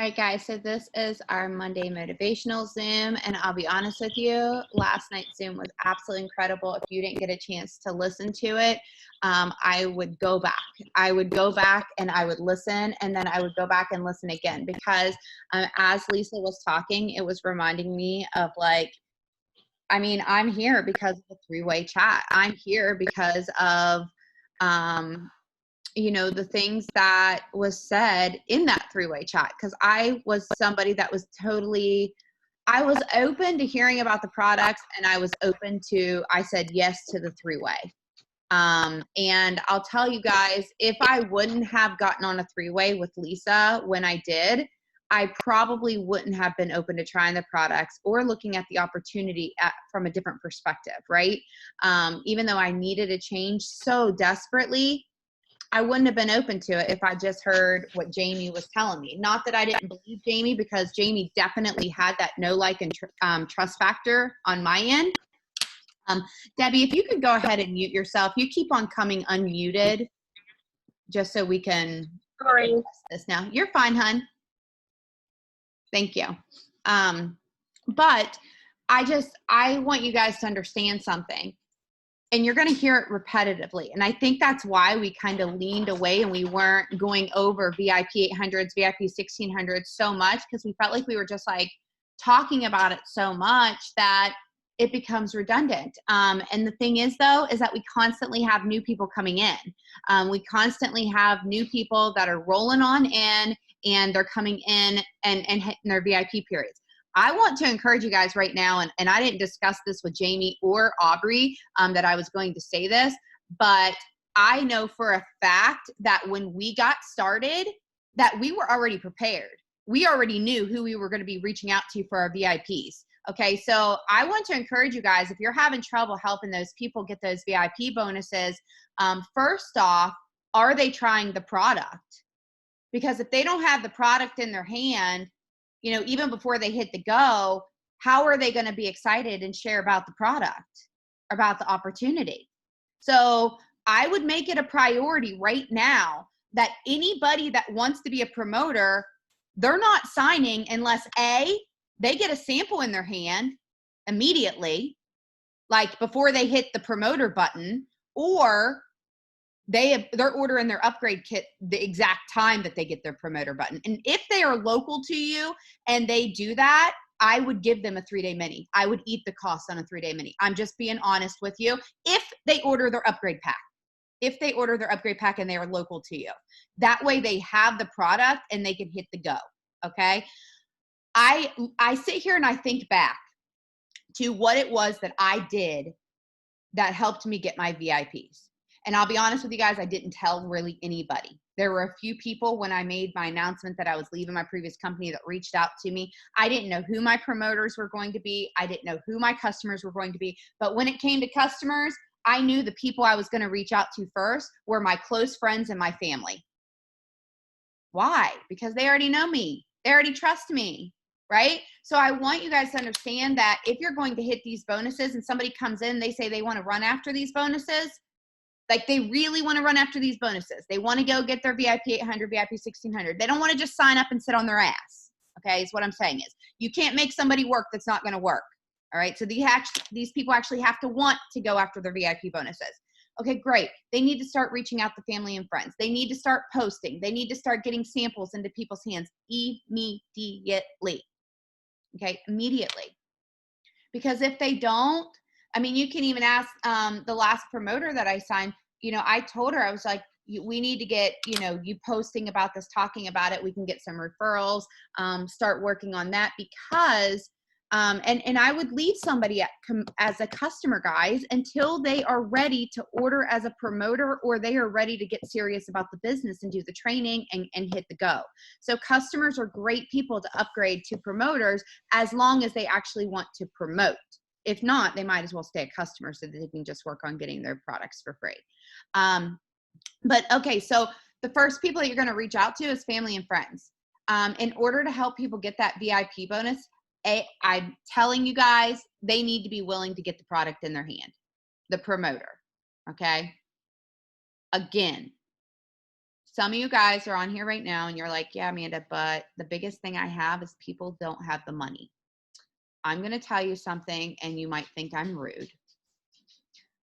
All right, guys, so this is our Monday motivational Zoom, and I'll be honest with you, last night's Zoom was absolutely incredible. If you didn't get a chance to listen to it, I would go back. I would go back and I would listen, and then I would go back and listen again because as Lisa was talking, it was reminding me of I'm here because of the three-way chat. I'm here because of the things that was said in that three-way chat, because I was somebody that was I was open to hearing about the products, and I said yes to the three-way. And I'll tell you guys, if I wouldn't have gotten on a three-way with Lisa when I did, I probably wouldn't have been open to trying the products or looking at the opportunity from a different perspective, right? Even though I needed a change so desperately, I wouldn't have been open to it if I just heard what Jaime was telling me. Not that I didn't believe Jaime, because Jaime definitely had that know, like, and trust factor on my end. Debbie, if you could go ahead and mute yourself. You keep on coming unmuted just so we can Sorry. this now. You're fine, hon. Thank you. But I want you guys to understand something. And you're going to hear it repetitively. And I think that's why we kind of leaned away and we weren't going over VIP 800s, VIP 1600s so much, because we felt like we were just like talking about it so much that it becomes redundant. And the thing is, though, is that we constantly have new people coming in. We constantly have new people that are rolling on in, and they're coming in and hitting their VIP periods. I want to encourage you guys right now, and I didn't discuss this with Jaime or Aubrey, that I was going to say this, but I know for a fact that when we got started, that we were already prepared. We already knew who we were going to be reaching out to for our VIPs. Okay, so I want to encourage you guys, if you're having trouble helping those people get those VIP bonuses, first off, are they trying the product? Because if they don't have the product in their hand, even before they hit the go, how are they going to be excited and share about the product, about the opportunity? So I would make it a priority right now that anybody that wants to be a promoter, they're not signing unless A, they get a sample in their hand immediately, like before they hit the promoter button, or they're ordering their upgrade kit the exact time that they get their promoter button. And if they are local to you and they do that, I would give them a 3-day mini. I would eat the cost on a 3-day mini. I'm just being honest with you. If they order their upgrade pack, and they are local to you, that way they have the product and they can hit the go. Okay. I sit here and I think back to what it was that I did that helped me get my VIPs. And I'll be honest with you guys, I didn't tell really anybody. There were a few people when I made my announcement that I was leaving my previous company that reached out to me. I didn't know who my promoters were going to be. I didn't know who my customers were going to be. But when it came to customers, I knew the people I was going to reach out to first were my close friends and my family. Why? Because they already know me. They already trust me, right? So I want you guys to understand that if you're going to hit these bonuses and somebody comes in, they say they want to run after these bonuses, like they really want to run after these bonuses. They want to go get their VIP 800, VIP 1600. They don't want to just sign up and sit on their ass. Okay, is what I'm saying is you can't make somebody work that's not going to work. All right, so these people actually have to want to go after their VIP bonuses. Okay, great. They need to start reaching out to family and friends. They need to start posting. They need to start getting samples into people's hands immediately. Okay, immediately. Because if they don't, you can even ask the last promoter that I signed, I told her, I was like, we need to get, you posting about this, talking about it. We can get some referrals, start working on that because, and I would leave somebody as a customer, guys, until they are ready to order as a promoter or they are ready to get serious about the business and do the training and hit the go. So customers are great people to upgrade to promoters as long as they actually want to promote. If not, they might as well stay a customer so that they can just work on getting their products for free. But okay, so the first people that you're going to reach out to is family and friends. In order to help people get that VIP bonus, I'm telling you guys, they need to be willing to get the product in their hand, the promoter. Okay. Again, Some of you guys are on here right now and you're like, yeah, Amanda, but the biggest thing I have is people don't have the money. I'm going to tell you something and you might think I'm rude,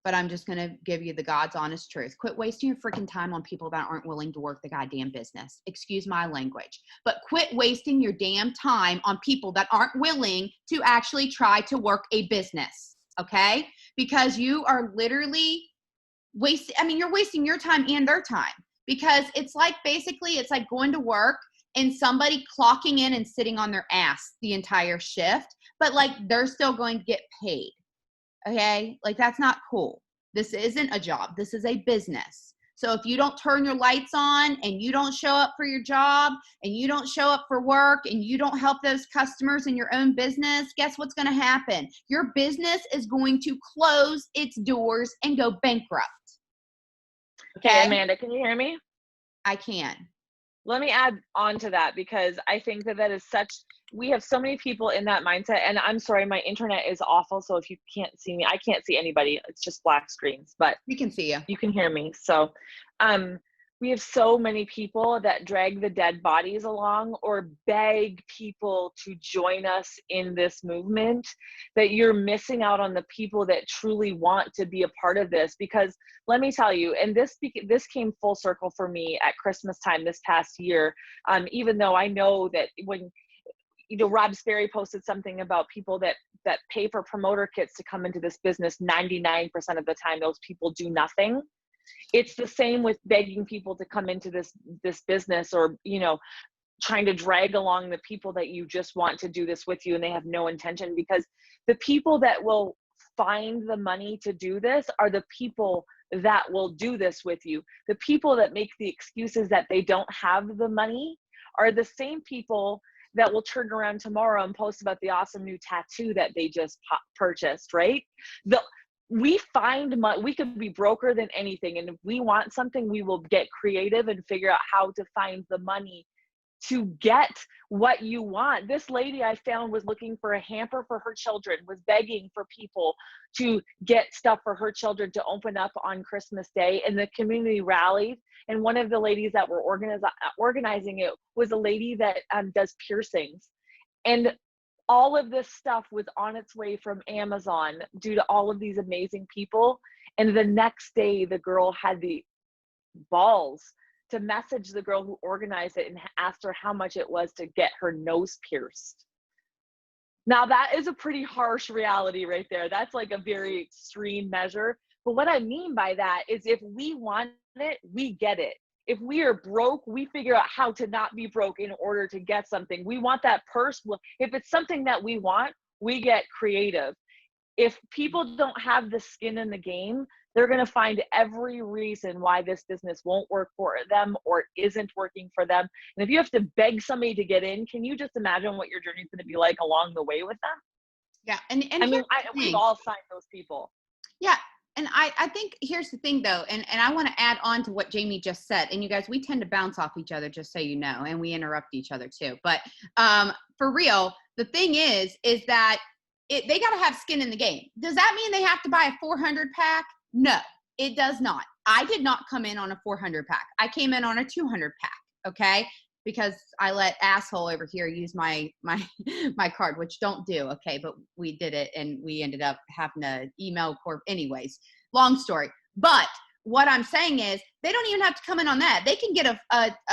but I'm just going to give you the God's honest truth. Quit wasting your freaking time on people that aren't willing to work the goddamn business. Excuse my language, but quit wasting your damn time on people that aren't willing to actually try to work a business. Okay? Because you are literally you're wasting your time and their time, because it's like, basically it's like going to work and somebody clocking in and sitting on their ass the entire shift, but like they're still going to get paid. Okay? Like, that's not cool. This isn't a job. This is a business. So if you don't turn your lights on and you don't show up for your job and you don't show up for work and you don't help those customers in your own business, guess what's going to happen? Your business is going to close its doors and go bankrupt. Okay, Amanda, can you hear me? I can. Let me add on to that, because I think that is we have so many people in that mindset, and I'm sorry, my internet is awful. So if you can't see me, I can't see anybody. It's just black screens, but we can see you. You can hear me. So, we have so many people that drag the dead bodies along or beg people to join us in this movement, that you're missing out on the people that truly want to be a part of this. Because let me tell you, and this came full circle for me at Christmas time this past year, even though I know that when, Rob Sperry posted something about people that pay for promoter kits to come into this business, 99% of the time, those people do nothing. It's the same with begging people to come into this business, or, trying to drag along the people that you just want to do this with you and they have no intention, because the people that will find the money to do this are the people that will do this with you. The people that make the excuses that they don't have the money are the same people that will turn around tomorrow and post about the awesome new tattoo that they just purchased, right? We could be broker than anything. And if we want something, we will get creative and figure out how to find the money to get what you want. This lady I found was looking for a hamper for her children, was begging for people to get stuff for her children to open up on Christmas Day. And the community rallied. And one of the ladies that were organizing it was a lady that does piercings. And all of this stuff was on its way from Amazon due to all of these amazing people. And the next day, the girl had the balls to message the girl who organized it and asked her how much it was to get her nose pierced. Now, that is a pretty harsh reality right there. That's like a very extreme measure. But what I mean by that is, if we want it, we get it. If we are broke, we figure out how to not be broke in order to get something. We want that purse. If it's something that we want, we get creative. If people don't have the skin in the game, they're going to find every reason why this business won't work for them or isn't working for them. And if you have to beg somebody to get in, can you just imagine what your journey is going to be like along the way with them? Yeah. And I mean, we've all signed those people. Yeah. And I think here's the thing though, and I want to add on to what Jamie just said. And you guys, we tend to bounce off each other, just so you know, and we interrupt each other too. But for real, the thing is that they got to have skin in the game. Does that mean they have to buy a 400 pack? No, it does not. I did not come in on a 400 pack. I came in on a 200 pack. Okay. Because I let asshole over here use my card, which don't do. Okay. But we did it and we ended up having to email corp anyways, long story. But what I'm saying is they don't even have to come in on that. They can get a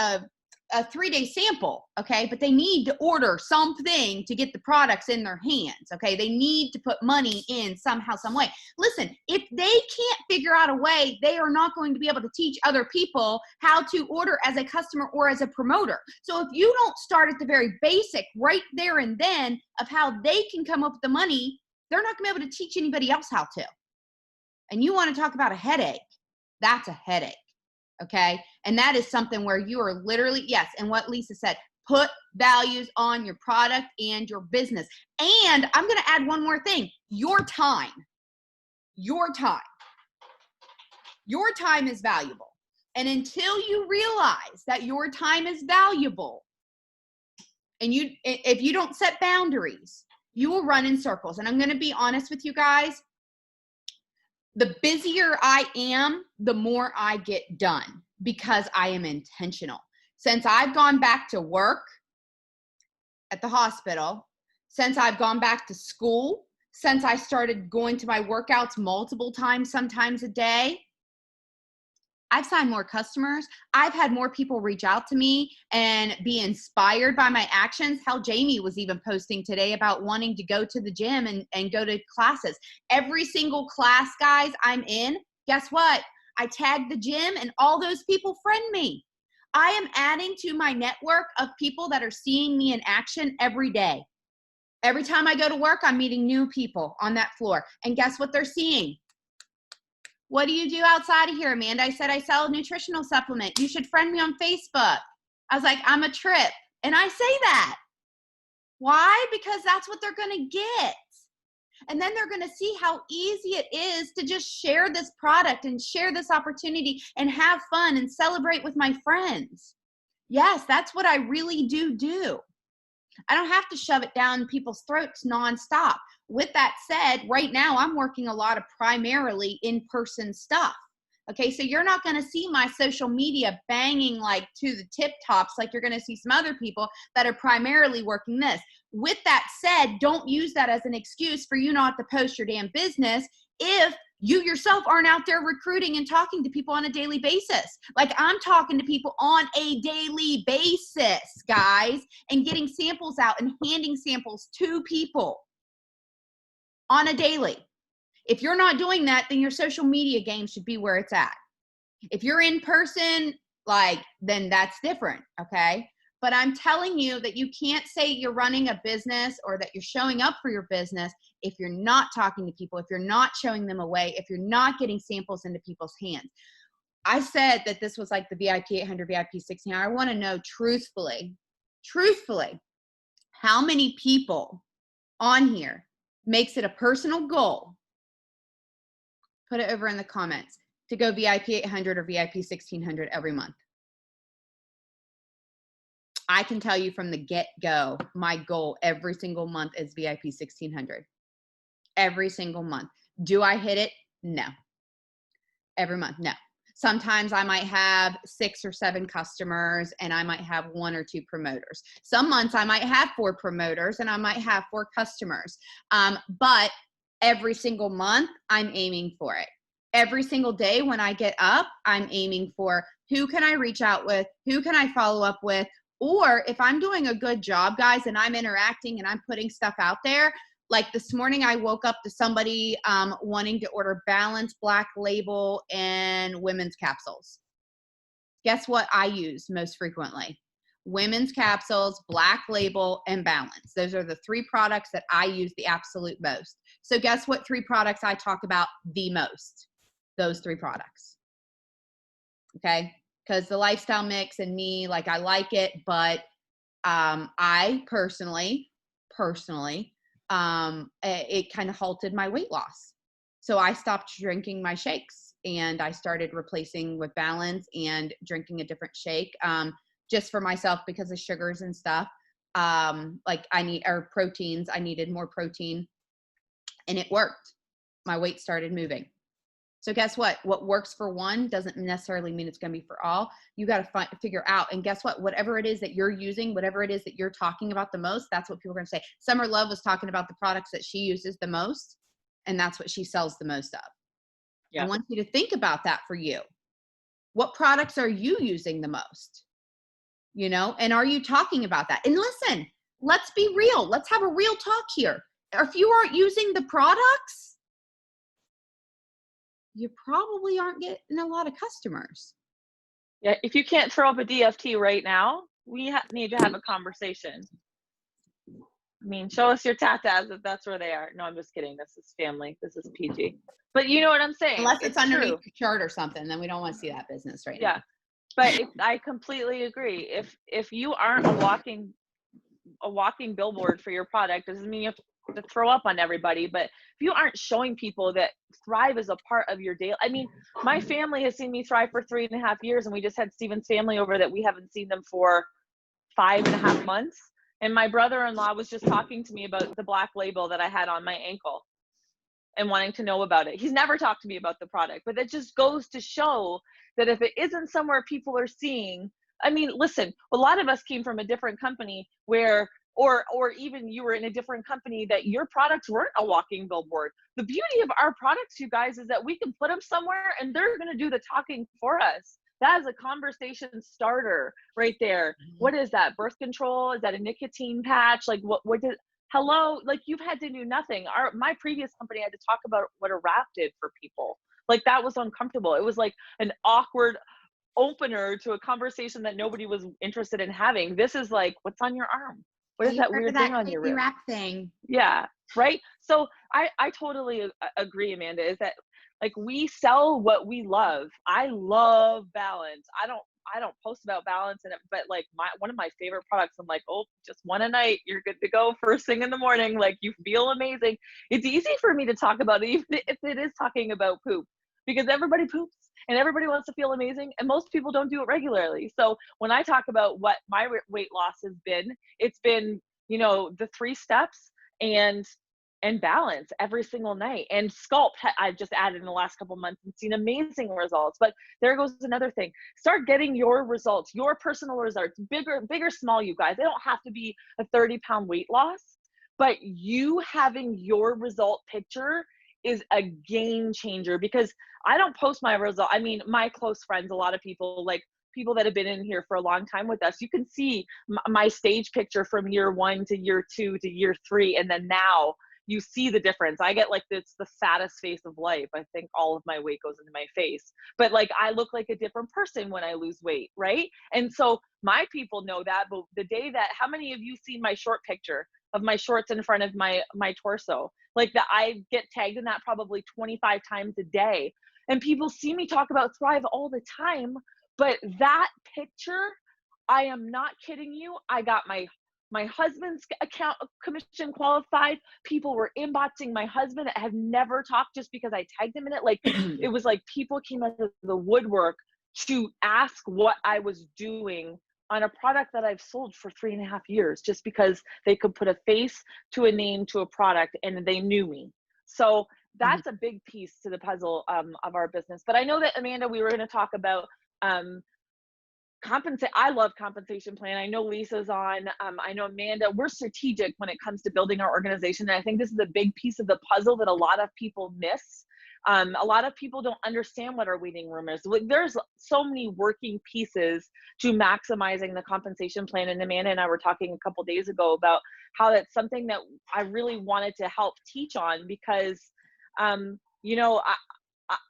3-day sample. Okay. But they need to order something to get the products in their hands. Okay. They need to put money in somehow, some way. Listen, if they can't figure out a way, they are not going to be able to teach other people how to order as a customer or as a promoter. So if you don't start at the very basic right there and then of how they can come up with the money, they're not going to be able to teach anybody else how to. And you want to talk about a headache. That's a headache. Okay. And that is something where you are literally, yes. And what Lisa said, put values on your product and your business. And I'm going to add one more thing, your time is valuable. And until you realize that your time is valuable, and if you don't set boundaries, you will run in circles. And I'm going to be honest with you guys. The busier I am, the more I get done. because I am intentional. Since I've gone back to work at the hospital, since I've gone back to school, since I started going to my workouts multiple times, sometimes a day, I've signed more customers. I've had more people reach out to me and be inspired by my actions. Hell, Jamie was even posting today about wanting to go to the gym and go to classes. Every single class, guys, I'm in, guess what? I tag the gym and all those people friend me. I am adding to my network of people that are seeing me in action every day. Every time I go to work, I'm meeting new people on that floor. And guess what they're seeing? What do you do outside of here, Amanda? I said, I sell a nutritional supplement. You should friend me on Facebook. I was like, I'm a trip. And I say that. Why? Because that's what they're going to get. And then they're going to see how easy it is to just share this product and share this opportunity and have fun and celebrate with my friends. Yes, that's what I really do. I don't have to shove it down people's throats nonstop. With that said, right now I'm working a lot of primarily in-person stuff. Okay, so you're not going to see my social media banging like to the tip tops like you're going to see some other people that are primarily working this. With that said, don't use that as an excuse for you not to post your damn business if you yourself aren't out there recruiting and talking to people on a daily basis. Like I'm talking to people on a daily basis, guys, and getting samples out and handing samples to people on a daily. If you're not doing that, then your social media game should be where it's at. If you're in person, then that's different, okay? But I'm telling you that you can't say you're running a business or that you're showing up for your business if you're not talking to people, if you're not showing them a way, if you're not getting samples into people's hands. I said that this was like the VIP 800, VIP 1600. I want to know truthfully, how many people on here makes it a personal goal, put it over in the comments, to go VIP 800 or VIP 1600 every month. I can tell you from the get-go, my goal every single month is VIP 1600. Every single month. Do I hit it? No. Every month? No. Sometimes I might have 6 or 7 customers and I might have 1 or 2 promoters. Some months I might have 4 promoters and I might have 4 customers. But every single month I'm aiming for it. Every single day when I get up, I'm aiming for who can I reach out with? Who can I follow up with? Or if I'm doing a good job, guys, and I'm interacting and I'm putting stuff out there, like this morning I woke up to somebody wanting to order Balance, Black Label, and women's capsules. Guess what I use most frequently? Women's capsules, Black Label, and Balance. Those are the 3 products that I use the absolute most. So guess what 3 products I talk about the most? Those 3 products. Okay? Because the lifestyle mix and me, I like it, but I personally, it kind of halted my weight loss. So I stopped drinking my shakes and I started replacing with Balance and drinking a different shake just for myself because of sugars and stuff. Proteins. I needed more protein and it worked. My weight started moving. So guess what? What works for one doesn't necessarily mean it's going to be for all. You got to figure out. And guess what? Whatever it is that you're using, whatever it is that you're talking about the most, that's what people are going to say. Summer Love was talking about the products that she uses the most, and that's what she sells the most of. Yeah. I want you to think about that for you. What products are you using the most? And are you talking about that? And listen, let's be real. Let's have a real talk here. If you aren't using the products, you probably aren't getting a lot of customers. Yeah, if you can't throw up a DFT right now, we need to have a conversation. I mean, show us your tatas if that's where they are. No, I'm just kidding. This is family. This is PG. But you know what I'm saying? Unless it's underneath the chart or something, then we don't want to see that business right now. Yeah, but I completely agree. If you aren't a walking billboard for your product, doesn't mean you have to throw up on everybody, but if you aren't showing people that Thrive is a part of your day. I mean, my family has seen me thrive for 3.5 years, and we just had Steven's family over that we haven't seen them for 5.5 months. And my brother-in-law was just talking to me about the Black Label that I had on my ankle. and wanting to know about it. He's never talked to me about the product, but that just goes to show that if it isn't somewhere people are seeing, I mean, listen, a lot of us came from a different company where, or even you were in a different company that your products weren't a walking billboard. The beauty of our products, you guys, is that we can put them somewhere and they're going to do the talking for us. That is a conversation starter right there. What is that? Birth control? Is that a nicotine patch? Like what did, hello, like you've had to do nothing. My previous company had to talk about what a wrap did for people. Like that was uncomfortable. It was like an awkward opener to a conversation that nobody was interested in having. This is like, what's on your arm? What is that weird thing on your wrist? Wrap thing. Yeah, right. So I totally agree, Amanda, is that like we sell what we love. I love balance. I don't post about balance in it, but like one of my favorite products, I'm like, oh, just one a night, you're good to go first thing in the morning. Like you feel amazing. It's easy for me to talk about it, even if it is talking about poop, because everybody poops and everybody wants to feel amazing, and most people don't do it regularly. So when I talk about what my weight loss has been, it's been, you know, the 3 steps and balance every single night. And sculpt, I've just added in the last couple months and seen amazing results. But there goes another thing. Start getting your results, your personal results, bigger, small, you guys. They don't have to be a 30-pound weight loss, but you having your result picture is a game changer, because I don't post my result. I mean, my close friends, a lot of people, like people that have been in here for a long time with us, you can see my stage picture from year 1 to year 2 to year 3. And then now you see the difference. I get like it's the saddest face of life. I think all of my weight goes into my face, but like I look like a different person when I lose weight, right? And so my people know that. But the day that, how many of you seen my short picture of my shorts in front of my torso? Like that, I get tagged in that probably 25 times a day, and people see me talk about Thrive all the time. But that picture, I am not kidding you. I got my husband's account commission qualified. People were inboxing my husband that have never talked just because I tagged him in it. Like it was like people came out of the woodwork to ask what I was doing on a product that I've sold for 3.5 years, just because they could put a face to a name to a product and they knew me. So that's a big piece to the puzzle of our business. But I know that, Amanda, we were going to talk about compensate. I love compensation plan. I know Lisa's on. I know Amanda. We're strategic when it comes to building our organization, and I think this is a big piece of the puzzle that a lot of people miss. A lot of people don't understand what our waiting room is. There's so many working pieces to maximizing the compensation plan, and Amanda and I were talking a couple days ago about how that's something that I really wanted to help teach on, because you know,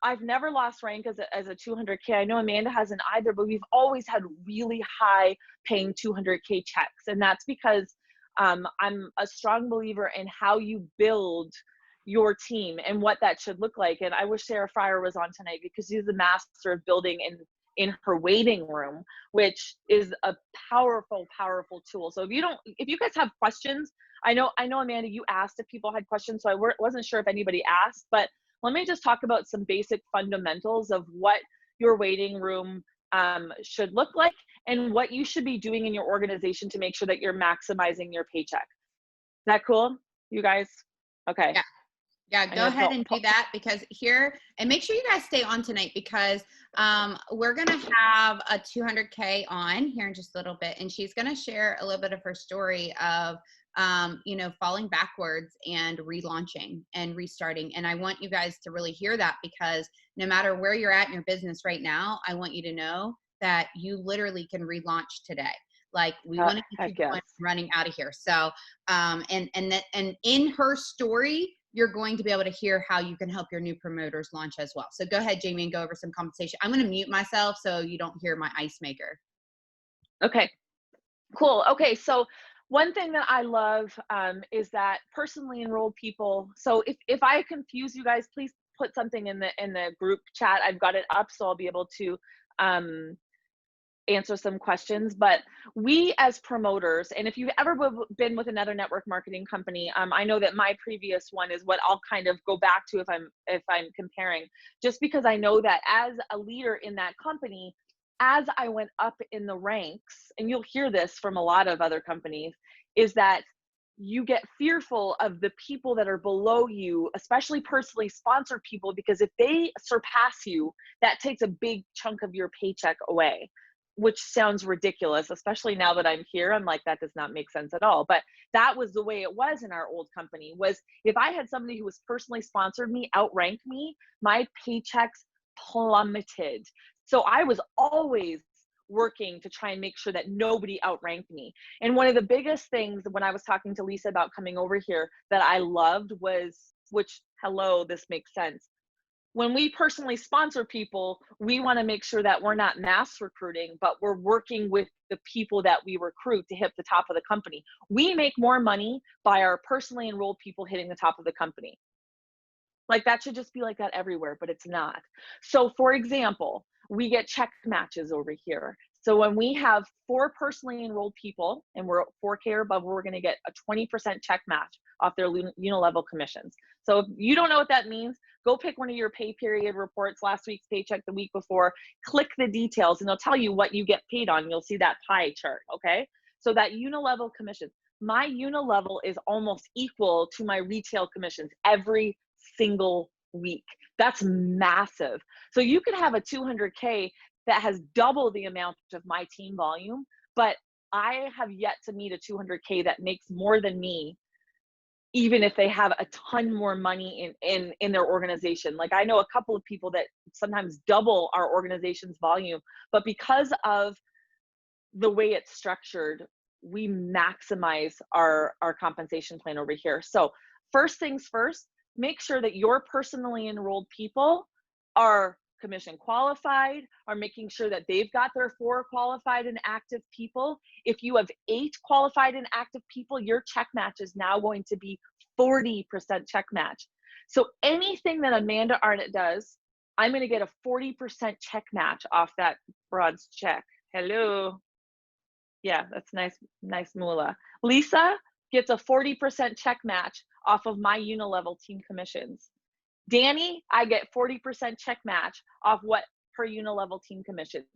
I've never lost rank as a 200K. I know Amanda hasn't either, but we've always had really high paying 200K checks. And that's because I'm a strong believer in how you build your team and what that should look like. And I wish Sarah Fryer was on tonight, because she's the master of building in her waiting room, which is a powerful tool. So if you guys have questions, I know Amanda, you asked if people had questions, so I wasn't sure if anybody asked, but let me just talk about some basic fundamentals of what your waiting room should look like and what you should be doing in your organization to make sure that you're maximizing your paycheck. Is that cool, you guys? Okay. Yeah, go ahead and do that, because here, and make sure you guys stay on tonight, because we're going to have a 200K on here in just a little bit, and she's going to share a little bit of her story of you know, falling backwards and relaunching and restarting. And I want you guys to really hear that, because no matter where you're at in your business right now, I want you to know that you literally can relaunch today. Like we want to keep you running out of here. So, and in her story, you're going to be able to hear how you can help your new promoters launch as well. So go ahead, Jamie, and go over some compensation. I'm going to mute myself so you don't hear my ice maker. Okay, cool. Okay, so one thing that I love is that personally enrolled people. So if I confuse you guys, please put something in the group chat. I've got it up, so I'll be able to answer some questions. But we as promoters, and if you've ever been with another network marketing company, I know that my previous one is what I'll kind of go back to if I'm comparing, just because I know that as a leader in that company, as I went up in the ranks, and you'll hear this from a lot of other companies, is that you get fearful of the people that are below you, especially personally sponsored people, because if they surpass you, that takes a big chunk of your paycheck away, which sounds ridiculous, especially now that I'm here. I'm like, that does not make sense at all. But that was the way it was in our old company, was if I had somebody who was personally sponsored me, outranked me, my paychecks plummeted. So I was always working to try and make sure that nobody outranked me. And one of the biggest things when I was talking to Lisa about coming over here that I loved was, which, hello, this makes sense. When we personally sponsor people, we want to make sure that we're not mass recruiting, but we're working with the people that we recruit to hit the top of the company. We make more money by our personally enrolled people hitting the top of the company. Like, that should just be like that everywhere, but it's not. So for example, we get check matches over here. So when we have 4 personally enrolled people and we're 4K or above, we're going to get a 20% check match off their unilevel commissions. So if you don't know what that means, go pick one of your pay period reports, last week's paycheck, the week before, click the details, and they'll tell you what you get paid on. You'll see that pie chart, okay? So that unilevel commission, my unilevel is almost equal to my retail commissions every single week. That's massive. So you could have a 200K that has double the amount of my team volume, but I have yet to meet a 200K that makes more than me, even if they have a ton more money in their organization. Like, I know a couple of people that sometimes double our organization's volume, but because of the way it's structured, we maximize our compensation plan over here. So first things first, make sure that your personally enrolled people are commission qualified, are making sure that they've got their 4 qualified and active people. If you have 8 qualified and active people, your check match is now going to be 40% check match. So anything that Amanda Arnott does, I'm going to get a 40% check match off that broad's check. Hello. Yeah, that's nice moolah. Lisa gets a 40% check match off of my unilevel team commissions. Danny, I get 40% check match off what her unilevel team commissions.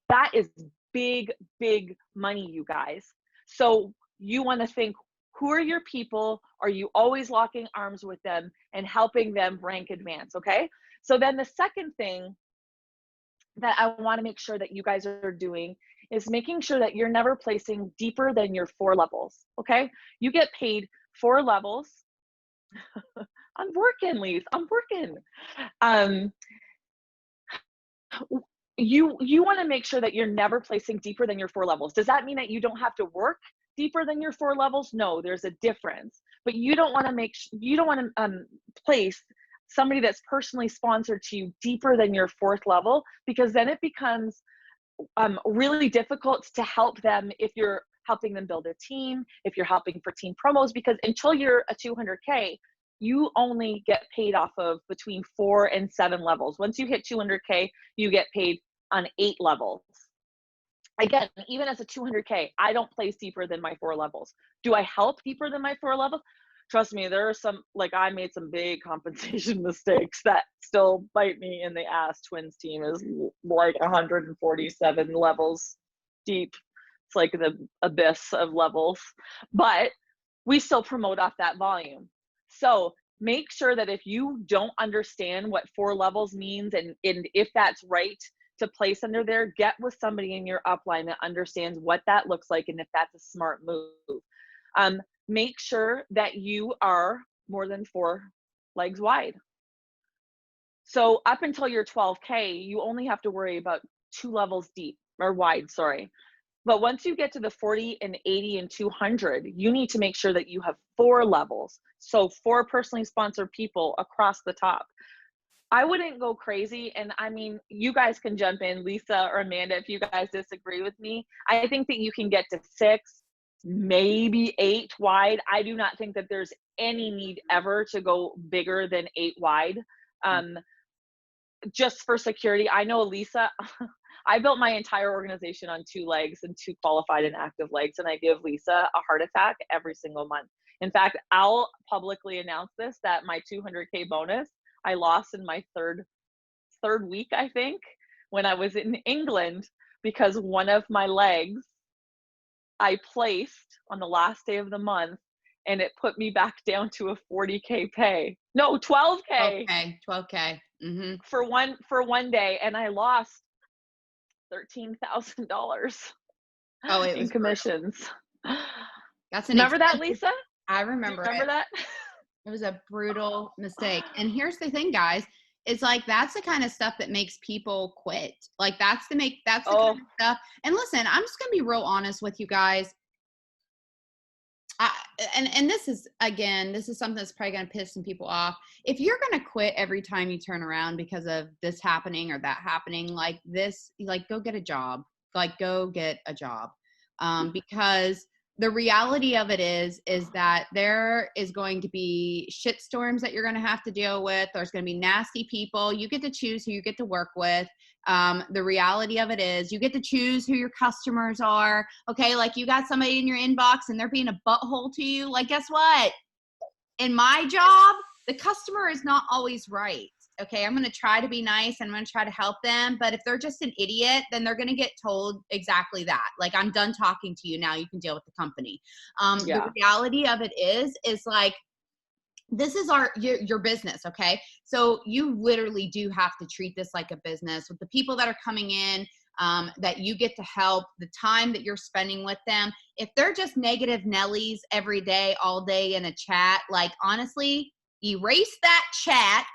That is big, big money, you guys. So you want to think, who are your people? Are you always locking arms with them and helping them rank advance? Okay. So then the second thing that I want to make sure that you guys are doing is making sure that you're never placing deeper than your 4 levels. Okay. You get paid 4 levels. I'm working, Lise. I'm working. You want to make sure that you're never placing deeper than your 4 levels. Does that mean that you don't have to work deeper than your 4 levels? No, there's a difference. But you don't want to place somebody that's personally sponsored to you deeper than your 4th level, because then it becomes really difficult to help them if you're helping them build a team, if you're helping for team promos, because until you're a 200K, you only get paid off of between 4 and 7 levels. Once you hit 200K, you get paid on 8 levels. Again, even as a 200K, I don't place deeper than my 4 levels. Do I help deeper than my 4 levels? Trust me, there are some, like, I made some big compensation mistakes that still bite me in the ass. Twins team is like 147 levels deep. It's like the abyss of levels, but we still promote off that volume. So make sure that if you don't understand what 4 levels means, and if that's right to place under there, get with somebody in your upline that understands what that looks like and if that's a smart move. Make sure that you are more than 4 legs wide. So up until your 12K, you only have to worry about 2 levels deep or wide, sorry. But once you get to the 40 and 80 and 200, you need to make sure that you have 4 levels. So 4 personally sponsored people across the top. I wouldn't go crazy. And I mean, you guys can jump in, Lisa or Amanda, if you guys disagree with me. I think that you can get to 6, maybe 8 wide. I do not think that there's any need ever to go bigger than 8 wide. Just for security. I know Lisa, I built my entire organization on 2 legs and 2 qualified and active legs, and I give Lisa a heart attack every single month. In fact, I'll publicly announce this, that my 200K bonus, I lost in my third week, I think, when I was in England, because one of my legs I placed on the last day of the month, and it put me back down to a 40K pay. No, 12K. Okay, 12K. Mm-hmm. For one day, and I lost $13,000 Oh, it in was brutal. commissions. That's an Remember that, expensive. Lisa? I Do you remember remember it. that? It was a brutal mistake. And here's the thing, guys. It's like that's the kind of stuff that makes people quit. Like that's the kind of stuff. And listen, I'm just gonna be real honest with you guys. And this is something that's probably gonna piss some people off. If you're gonna quit every time you turn around because of this happening or that happening, like this, like go get a job. Like go get a job. Because the reality of it is that there is going to be shit storms that you're going to have to deal with. There's going to be nasty people. You get to choose who you get to work with. The reality of it is you get to choose who your customers are. Okay. Like you got somebody in your inbox and they're being a butthole to you. Like, guess what? In my job, the customer is not always right. Okay, I'm going to try to be nice and I'm going to try to help them. But if they're just an idiot, then they're going to get told exactly that. Like, I'm done talking to you now. You can deal with the company. The reality of it is like, this is your business. Okay. So you literally do have to treat this like a business with the people that are coming in, that you get to help, the time that you're spending with them. If they're just negative Nellies every day, all day in a chat, like honestly, erase that chat,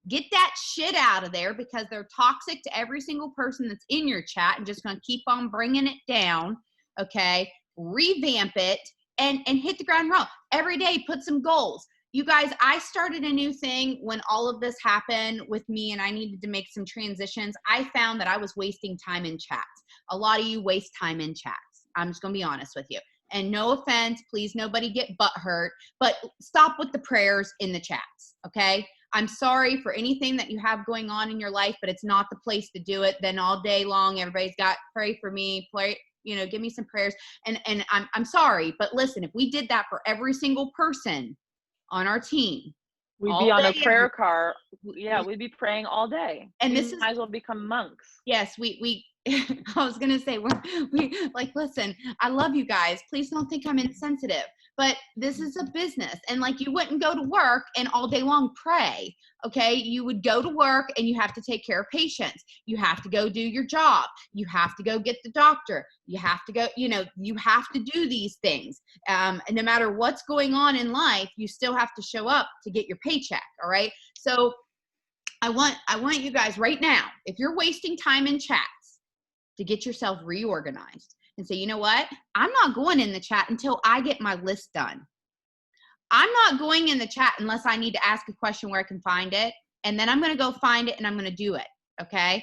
get that shit out of there because they're toxic to every single person that's in your chat and just going to keep on bringing it down. Okay. Revamp it and hit the ground running. Every day, put some goals. You guys, I started a new thing when all of this happened with me and I needed to make some transitions. I found that I was wasting time in chats. A lot of you waste time in chats. I'm just going to be honest with you. And no offense, please nobody get butt hurt, but stop with the prayers in the chats, okay? I'm sorry for anything that you have going on in your life, but it's not the place to do it. Then all day long, everybody's got pray for me, pray, give me some prayers. And I'm sorry, but listen, if we did that for every single person on our team, we'd be on a prayer car. Yeah, we'd be praying all day. And we this might as well become monks. Yes, we I was gonna say we like, listen, I love you guys. Please don't think I'm insensitive, but this is a business, and like you wouldn't go to work and all day long pray. Okay, you would go to work and you have to take care of patients. You have to go do your job. You have to go get the doctor. You have to go. You have to do these things. And no matter what's going on in life, you still have to show up to get your paycheck. All right, so. I want you guys right now, if you're wasting time in chats, to get yourself reorganized and say, you know what? I'm not going in the chat until I get my list done. I'm not going in the chat unless I need to ask a question where I can find it. And then I'm going to go find it and I'm going to do it. Okay.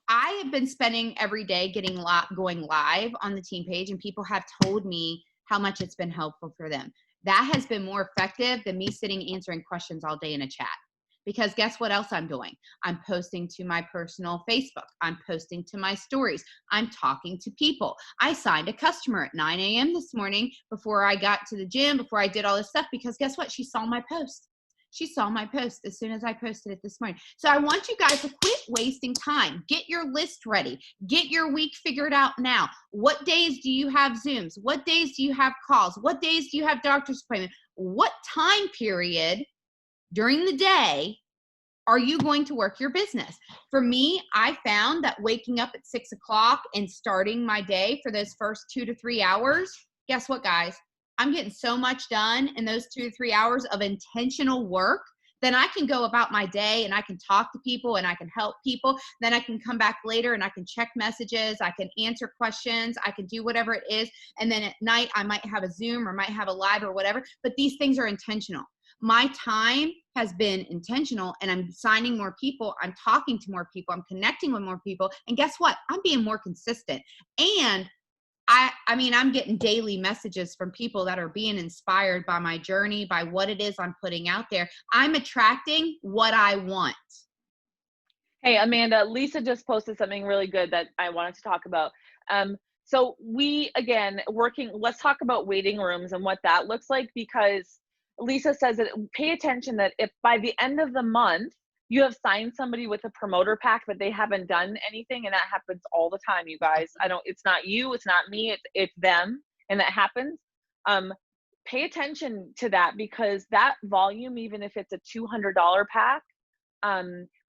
I have been spending every day going live on the team page, and people have told me how much it's been helpful for them. That has been more effective than me sitting answering questions all day in a chat. Because guess what else I'm doing? I'm posting to my personal Facebook. I'm posting to my stories. I'm talking to people. I signed a customer at 9 a.m. this morning before I got to the gym, before I did all this stuff, because guess what? She saw my post. She saw my post as soon as I posted it this morning. So I want you guys to quit wasting time. Get your list ready. Get your week figured out now. What days do you have Zooms? What days do you have calls? What days do you have doctor's appointments? What time period during the day are you going to work your business? For me, I found that waking up at 6 o'clock and starting my day for those first 2 to 3 hours, guess what, guys? I'm getting so much done in those 2 to 3 hours of intentional work. Then I can go about my day and I can talk to people and I can help people. Then I can come back later and I can check messages. I can answer questions. I can do whatever it is. And then at night, I might have a Zoom or might have a live or whatever. But these things are intentional. My time has been intentional, and I'm signing more people. I'm talking to more people. I'm connecting with more people. And guess what? I'm being more consistent. And I'm getting daily messages from people that are being inspired by my journey, by what it is I'm putting out there. I'm attracting what I want. Hey, Amanda, Lisa just posted something really good that I wanted to talk about. So we, again, let's talk about waiting rooms and what that looks like, because Lisa says that pay attention that if by the end of the month you have signed somebody with a promoter pack but they haven't done anything, and that happens all the time, you guys. It's not you, it's not me, it's them, and that happens. pay attention to that, because that volume, even if it's a $200 pack,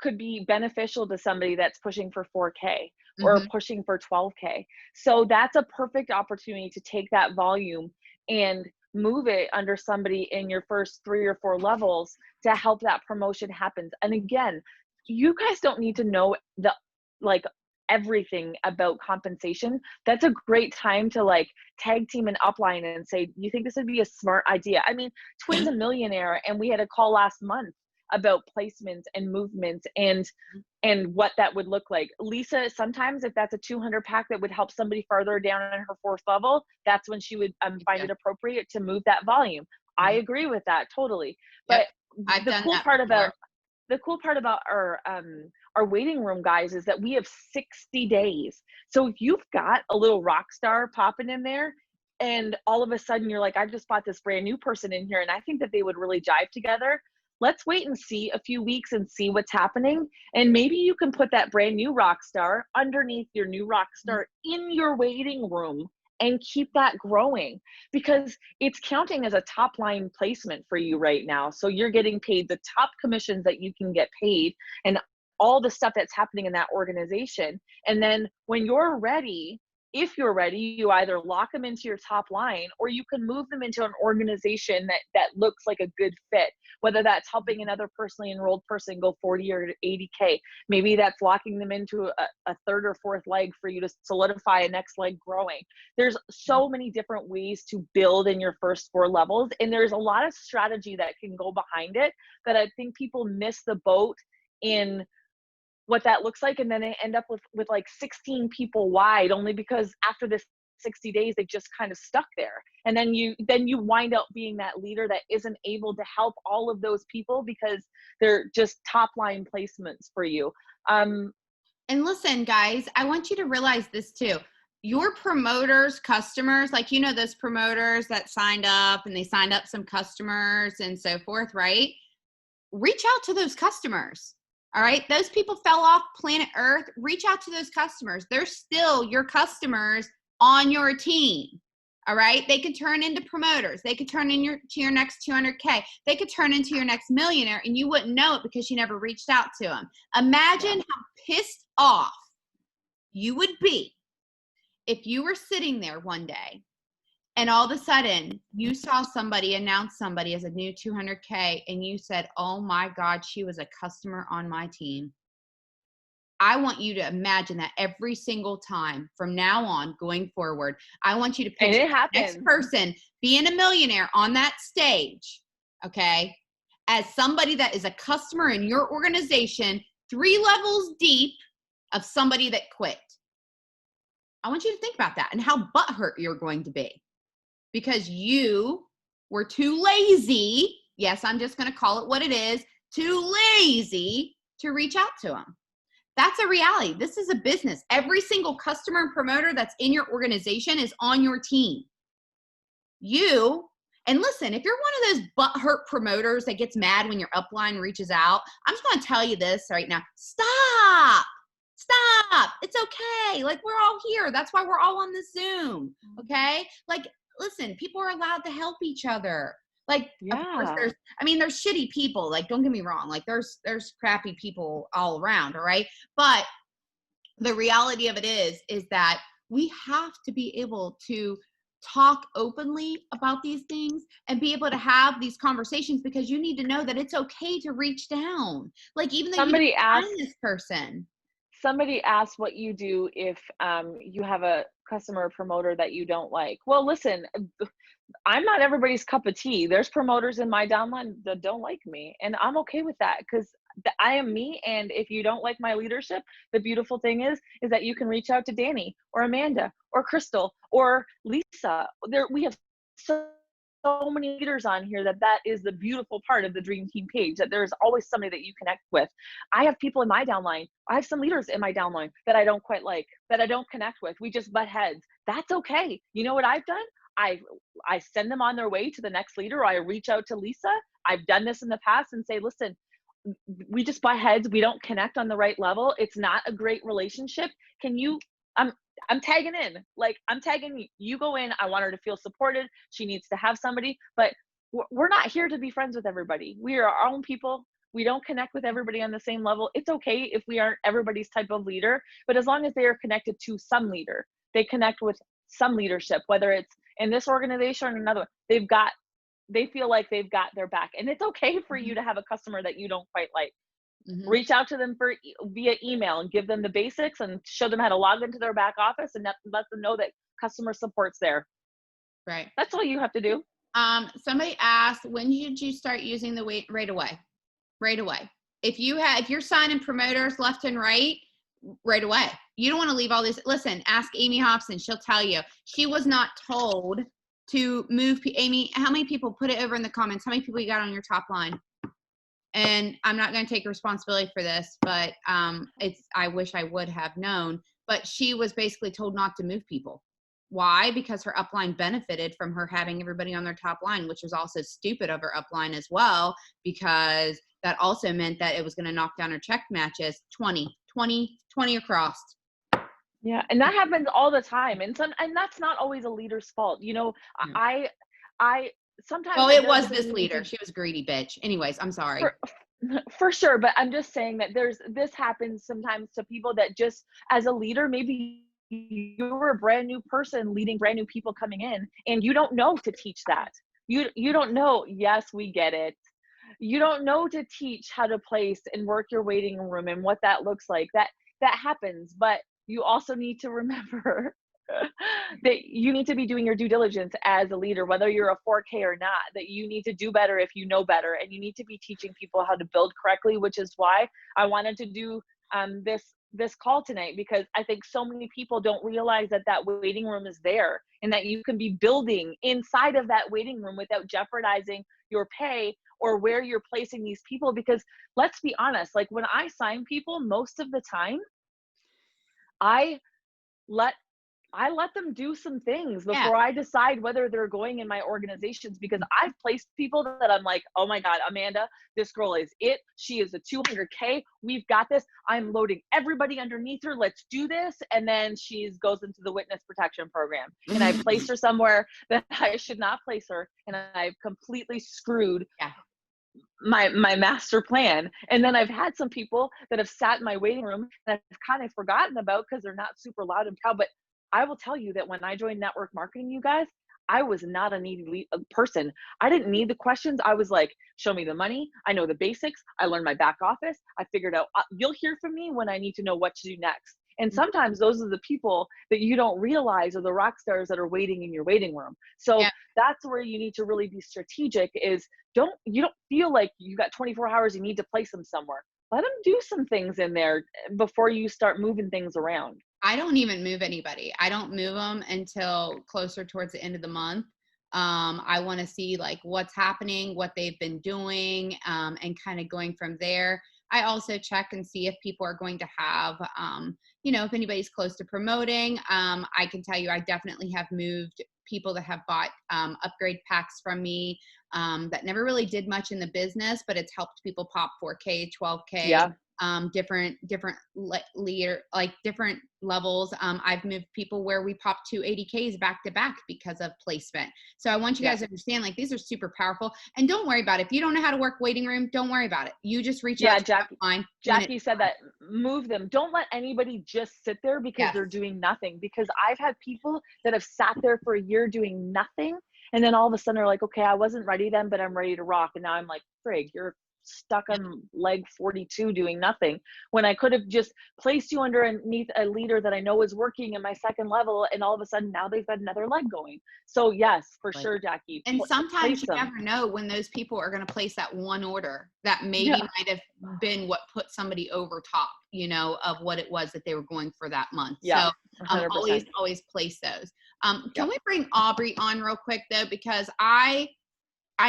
could be beneficial to somebody that's pushing for 4K or Mhm. pushing for 12K. So that's a perfect opportunity to take that volume and move it under somebody in your first 3 or 4 levels to help that promotion happen. And again, you guys don't need to know the like everything about compensation. That's a great time to like tag team and upline and say, you think this would be a smart idea? I mean, Twin's a millionaire, and we had a call last month about placements and movements and what that would look like. Lisa, sometimes if that's a 200 pack that would help somebody farther down in her 4th level, that's when she would find Yeah. it appropriate to move that volume. I agree with that totally. Yep. But I've the done cool that part before. about our waiting room, guys, is that we have 60 days. So if you've got a little rock star popping in there, and all of a sudden you're like, I've just bought this brand new person in here, and I think that they would really jive together. Let's wait and see a few weeks and see what's happening. And maybe you can put that brand new rock star underneath your new rock star in your waiting room and keep that growing, because it's counting as a top line placement for you right now. So you're getting paid the top commissions that you can get paid and all the stuff that's happening in that organization. And then when you're ready, if you're ready, you either lock them into your top line, or you can move them into an organization that looks like a good fit, whether that's helping another personally enrolled person go 40 or 80K. Maybe that's locking them into a 3rd or 4th leg for you to solidify a next leg growing. There's so many different ways to build in your first 4 levels, and there's a lot of strategy that can go behind it that I think people miss the boat in what that looks like, and then they end up with like 16 people wide, only because after this 60 days they just kind of stuck there. And then you wind up being that leader that isn't able to help all of those people because they're just top line placements for you. And listen, guys, I want you to realize this too. Your promoters, customers, like, those promoters that signed up and they signed up some customers and so forth, right? Reach out to those customers. All right. Those people fell off planet Earth. Reach out to those customers. They're still your customers on your team. All right. They could turn into promoters. They could turn to your next 200K. They could turn into your next millionaire, and you wouldn't know it because you never reached out to them. Imagine how pissed off you would be if you were sitting there one day and all of a sudden you saw somebody announce somebody as a new 200K and you said, oh my God, she was a customer on my team. I want you to imagine that every single time from now on going forward. I want you to picture the next person being a millionaire on that stage, okay, as somebody that is a customer in your organization, 3 levels deep of somebody that quit. I want you to think about that and how butthurt you're going to be because you were too lazy. Yes, I'm just going to call it what it is. Too lazy to reach out to them. That's a reality. This is a business. Every single customer and promoter that's in your organization is on your team. And listen, if you're one of those butthurt promoters that gets mad when your upline reaches out, I'm just going to tell you this right now. Stop. It's okay. Like, we're all here. That's why we're all on this Zoom. Okay. Like, listen, people are allowed to help each other. Like, yeah. Of course there's shitty people. Like, don't get me wrong. Like, there's crappy people all around. All right. But the reality of it is that we have to be able to talk openly about these things and be able to have these conversations, because you need to know that it's okay to reach down. Like, even though somebody asked this person. Somebody asked what you do if you have a customer or promoter that you don't like. Well, listen, I'm not everybody's cup of tea. There's promoters in my downline that don't like me, and I'm okay with that because I am me. And if you don't like my leadership, the beautiful thing is that you can reach out to Danny or Amanda or Crystal or Lisa. We have so many leaders on here that is the beautiful part of the Dream Team page, that there's always somebody that you connect with. I have people in my downline. I have some leaders in my downline that I don't quite like, that I don't connect with. We just butt heads. That's okay. You know what I've done? I send them on their way to the next leader, or I reach out to Lisa. I've done this in the past and say, listen, we just butt heads. We don't connect on the right level. It's not a great relationship. Can you, I'm tagging in. Like, I'm tagging you go in. I want her to feel supported. She needs to have somebody, but we're not here to be friends with everybody. We are our own people. We don't connect with everybody on the same level. It's okay if we aren't everybody's type of leader, but as long as they are connected to some leader, they connect with some leadership, whether it's in this organization or another, they feel like they've got their back. And it's okay for you to have a customer that you don't quite like. Reach out to them via email and give them the basics and show them how to log into their back office and let them know that customer support's there. Right. That's all you have to do. Somebody asked, when did you start using the weight? Right away. Right away. If you're signing promoters left and right away. You don't want to leave all this. Listen, ask Amy Hobson. She'll tell you. She was not told to move. Amy, how many people, put it over in the comments, how many people you got on your top line? And I'm not going to take responsibility for this, but I wish I would have known. But she was basically told not to move people. Why? Because her upline benefited from her having everybody on their top line, which was also stupid of her upline as well, because that also meant that it was going to knock down her check matches 20 across. Yeah, and that happens all the time, and that's not always a leader's fault. No. I sometimes. Well, it was this leader. She was a greedy bitch. Anyways, I'm sorry. For sure, but I'm just saying that this happens sometimes to people that just, as a leader, maybe you're a brand new person leading brand new people coming in, and you don't know to teach that. You don't know. Yes, we get it. You don't know to teach how to place and work your waiting room and what that looks like. That happens, but you also need to remember that you need to be doing your due diligence as a leader, whether you're a 4K or not, that you need to do better if you know better, and you need to be teaching people how to build correctly, which is why I wanted to do this call tonight, because I think so many people don't realize that waiting room is there and that you can be building inside of that waiting room without jeopardizing your pay or where you're placing these people. Because let's be honest, like when I sign people, most of the time I let them do some things before I decide whether they're going in my organizations, because I've placed people that I'm like, oh my God, Amanda, this girl is it. She is a 200K. We've got this. I'm loading everybody underneath her. Let's do this. And then she goes into the witness protection program, and I placed her somewhere that I should not place her. And I've completely screwed my master plan. And then I've had some people that have sat in my waiting room that I've kind of forgotten about because they're not super loud and proud. But I will tell you that when I joined network marketing, you guys, I was not a needy person. I didn't need the questions. I was like, show me the money. I know the basics. I learned my back office. I figured out, you'll hear from me when I need to know what to do next. And sometimes those are the people that you don't realize are the rock stars that are waiting in your waiting room. So that's where you need to really be strategic, is you don't feel like you got 24 hours, you need to place them somewhere. Let them do some things in there before you start moving things around. I don't even move anybody. I don't move them until closer towards the end of the month. I want to see like what's happening, what they've been doing, and kind of going from there. I also check and see if people are going to have, if anybody's close to promoting. I can tell you, I definitely have moved people that have bought upgrade packs from me that never really did much in the business, but it's helped people pop 4K, 12K. Different leader, like different levels. I've moved people where we popped 2 80Ks back to back because of placement. So I want you guys to understand, like, these are super powerful. And don't worry about it. If you don't know how to work waiting room, don't worry about it. You just reach out to Jackie said that, move them. Don't let anybody just sit there because they're doing nothing. Because I've had people that have sat there for a year doing nothing, and then all of a sudden they're like, okay, I wasn't ready then, but I'm ready to rock. And now I'm like, frig, you're stuck on leg 42 doing nothing, when I could have just placed you underneath a leader that I know is working in my second level, and all of a sudden now they've got another leg going. So yes, for sure, Jackie. And sometimes you never know when those people are going to place that one order that maybe might have been what put somebody over top, of what it was that they were going for that month. So always place those. Can we bring Aubrey on real quick though, because I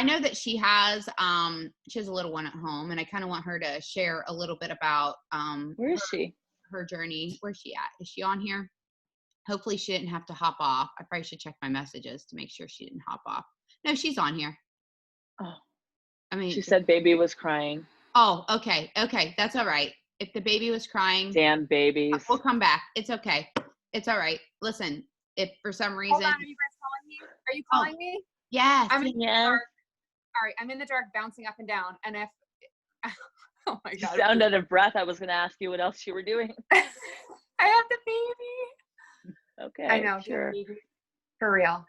know that she has a little one at home, and I kind of want her to share a little bit about where is she? Her journey. Where's she at? Is she on here? Hopefully she didn't have to hop off. I probably should check my messages to make sure she didn't hop off. No, she's on here. Oh, I mean, she said baby was crying. Oh, okay. That's all right. If the baby was crying, damn babies. We'll come back. It's okay. It's all right. Listen, if for some Hold reason. on, are you guys calling me? Are you Oh, calling me? yes. I'm in the Yeah. dark. All right, I'm in the dark, bouncing up and down. And if, oh my You God. sound out of breath. I was going to ask you what else you were doing. I have the baby. Okay. I know. Sure. Baby. For real.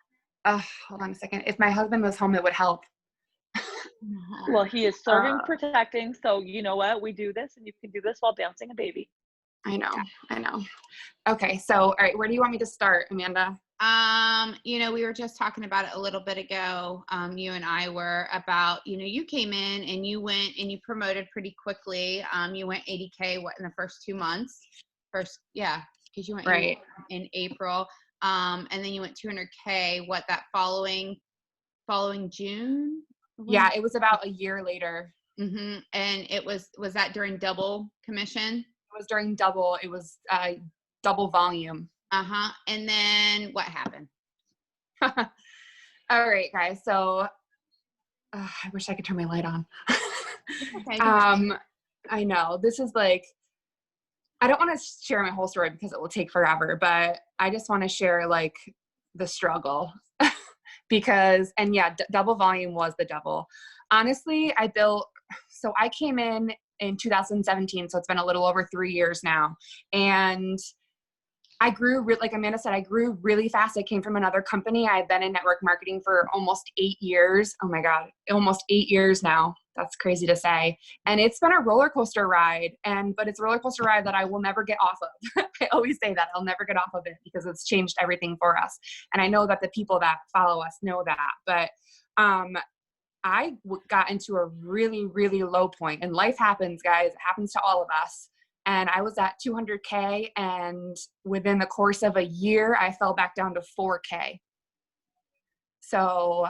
Hold on a second. If my husband was home, it would help. Well, he is serving, protecting. So you know what? We do this, and you can do this while bouncing a baby. I know. Okay. So, all right. Where do you want me to start, Amanda? We were just talking about it a little bit ago. You and I were about, you came in and you went and you promoted pretty quickly. You went 80K in the first 2 months. Because you went right in April. And then you went 200K, that following June? Yeah, it was about a year later. Mm-hmm. And it was that during double commission? It was during double. It was double volume. And then what happened? All right, guys. So I wish I could turn my light on. Okay, I know this is like, I don't want to share my whole story because it will take forever, but I just want to share like the struggle because, double volume was the devil. Honestly, so I came in 2017. So it's been a little over 3 years now. And I grew, like Amanda said, I grew really fast. I came from another company. I've been in network marketing for almost 8 years. Oh my God, almost 8 years now. That's crazy to say. And it's been a roller coaster ride, but it's a roller coaster ride that I will never get off of. I always say that I'll never get off of it because it's changed everything for us. And I know that the people that follow us know that, but I got into a really, really low point, and life happens, guys. It happens to all of us. And I was at 200K, and within the course of a year, I fell back down to 4K. So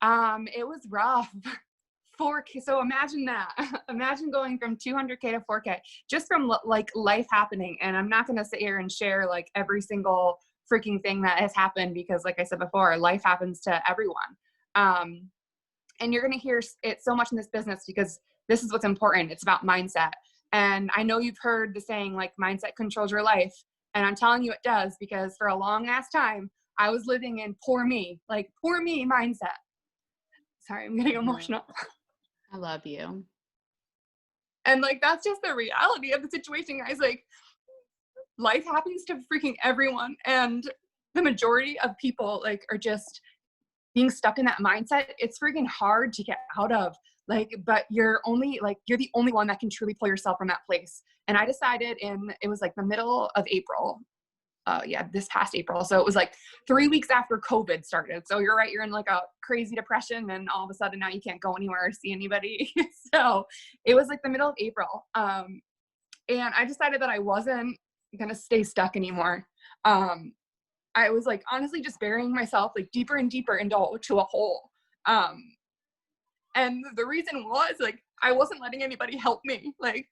it was rough. 4K. So imagine that. Imagine going from 200K to 4K just from like life happening. And I'm not going to sit here and share like every single freaking thing that has happened because, like I said before, life happens to everyone. And you're going to hear it so much in this business because this is what's important. It's about mindset. And I know you've heard the saying, like, mindset controls your life. And I'm telling you it does, because for a long ass time, I was living in poor me mindset. Sorry, I'm getting emotional. I love you. And like, that's just the reality of the situation, guys. Like, life happens to freaking everyone. And the majority of people like are just being stuck in that mindset. It's freaking hard to get out of. Like, but you're the only one that can truly pull yourself from that place. And I decided it was like the middle of April. This past April. So it was like 3 weeks after COVID started. So you're right. You're in like a crazy depression, and all of a sudden now you can't go anywhere or see anybody. So it was like the middle of April. And I decided that I wasn't going to stay stuck anymore. I was like, honestly, just burying myself like deeper and deeper into a hole. And the reason was like, I wasn't letting anybody help me. Like,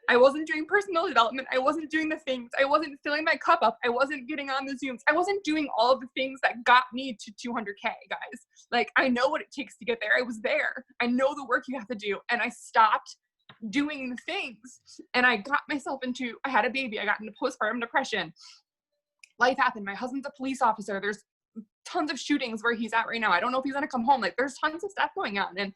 I wasn't doing personal development. I wasn't doing the things. I wasn't filling my cup up. I wasn't getting on the Zooms. I wasn't doing all of the things that got me to 200K, guys. Like, I know what it takes to get there. I was there. I know the work you have to do. And I stopped doing the things. And I had a baby. I got into postpartum depression. Life happened. My husband's a police officer. There's tons of shootings where he's at right now. I don't know if he's going to come home. Like, there's tons of stuff going on. And,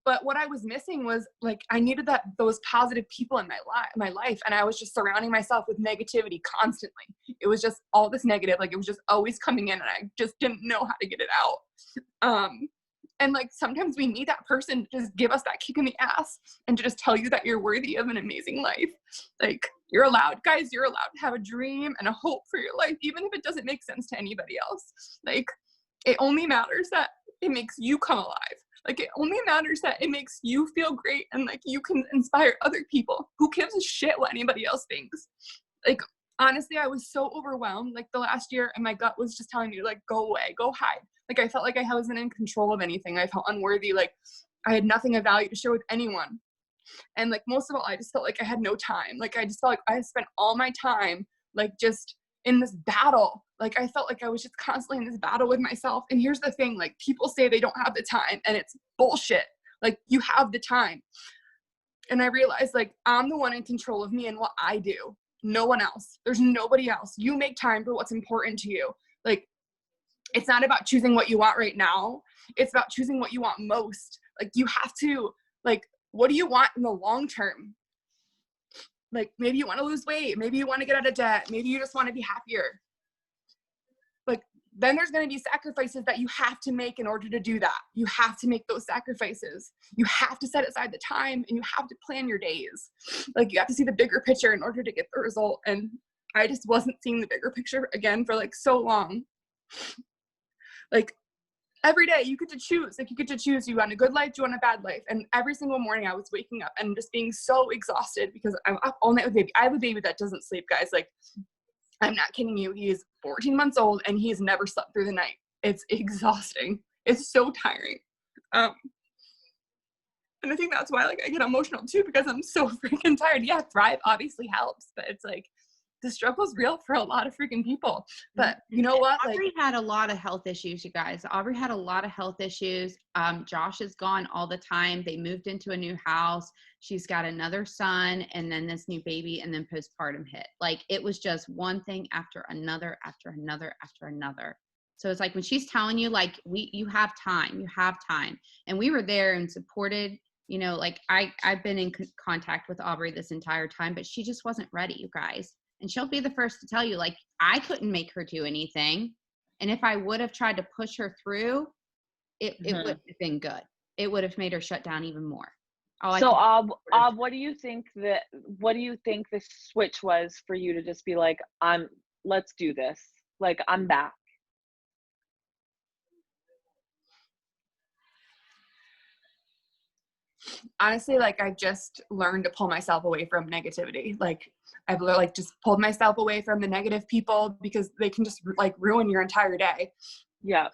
but what I was missing was like, I needed those positive people in my life. And I was just surrounding myself with negativity constantly. It was just all this negative. Like, it was just always coming in, and I just didn't know how to get it out. And like, sometimes we need that person to just give us that kick in the ass and to just tell you that you're worthy of an amazing life. Like, you're allowed, guys, you're allowed to have a dream and a hope for your life, even if it doesn't make sense to anybody else. Like, it only matters that it makes you come alive. Like, it only matters that it makes you feel great, and like, you can inspire other people. Who gives a shit what anybody else thinks? Like, honestly, I was so overwhelmed like the last year, and my gut was just telling me, like, go away, go hide. Like, I felt like I wasn't in control of anything. I felt unworthy. Like, I had nothing of value to share with anyone. And like, most of all, I just felt like I had no time. Like, I just felt like I spent all my time like just in this battle. Like, I felt like I was just constantly in this battle with myself. And here's the thing, like, people say they don't have the time, and it's bullshit. Like, you have the time. And I realized, like, I'm the one in control of me and what I do. no one else. There's nobody else. You make time for what's important to you. Like, it's not about choosing what you want right now. It's about choosing what you want most. Like, you have to, like, what do you want in the long term? Like, maybe you want to lose weight. Maybe you want to get out of debt. Maybe you just want to be happier. Like, then there's going to be sacrifices that you have to make in order to do that. You have to make those sacrifices. You have to set aside the time, and you have to plan your days. Like, you have to see the bigger picture in order to get the result. And I just wasn't seeing the bigger picture again for like so long. Like, every day you get to choose. Like, you get to choose, do you want a good life, do you want a bad life? And every single morning I was waking up and just being so exhausted because I'm up all night with baby. I have a baby that doesn't sleep, guys. Like, I'm not kidding you. He's 14 months old and he's never slept through the night. It's exhausting. It's so tiring. And I think that's why, like, I get emotional too, because I'm so freaking tired. Yeah, Thrive obviously helps, but it's like, the struggle's real for a lot of freaking people. But you know what? Aubrey had a lot of health issues, you guys. Aubrey had a lot of health issues. Josh is gone all the time. They moved into a new house. She's got another son and then this new baby, and then postpartum hit. Like, it was just one thing after another, after another, after another. So it's like when she's telling you, like, you have time, you have time. And we were there and supported, you know, like I've been in contact with Aubrey this entire time, but she just wasn't ready, you guys. And she'll be the first to tell you, like, I couldn't make her do anything. And if I would have tried to push her through, it would have been good. It would have made her shut down even more. So, what do you think the switch was for you to just be like, let's do this. Like, I'm back. Honestly, like, I just learned to pull myself away from negativity. Like, I've like just pulled myself away from the negative people because they can just like ruin your entire day. Yeah.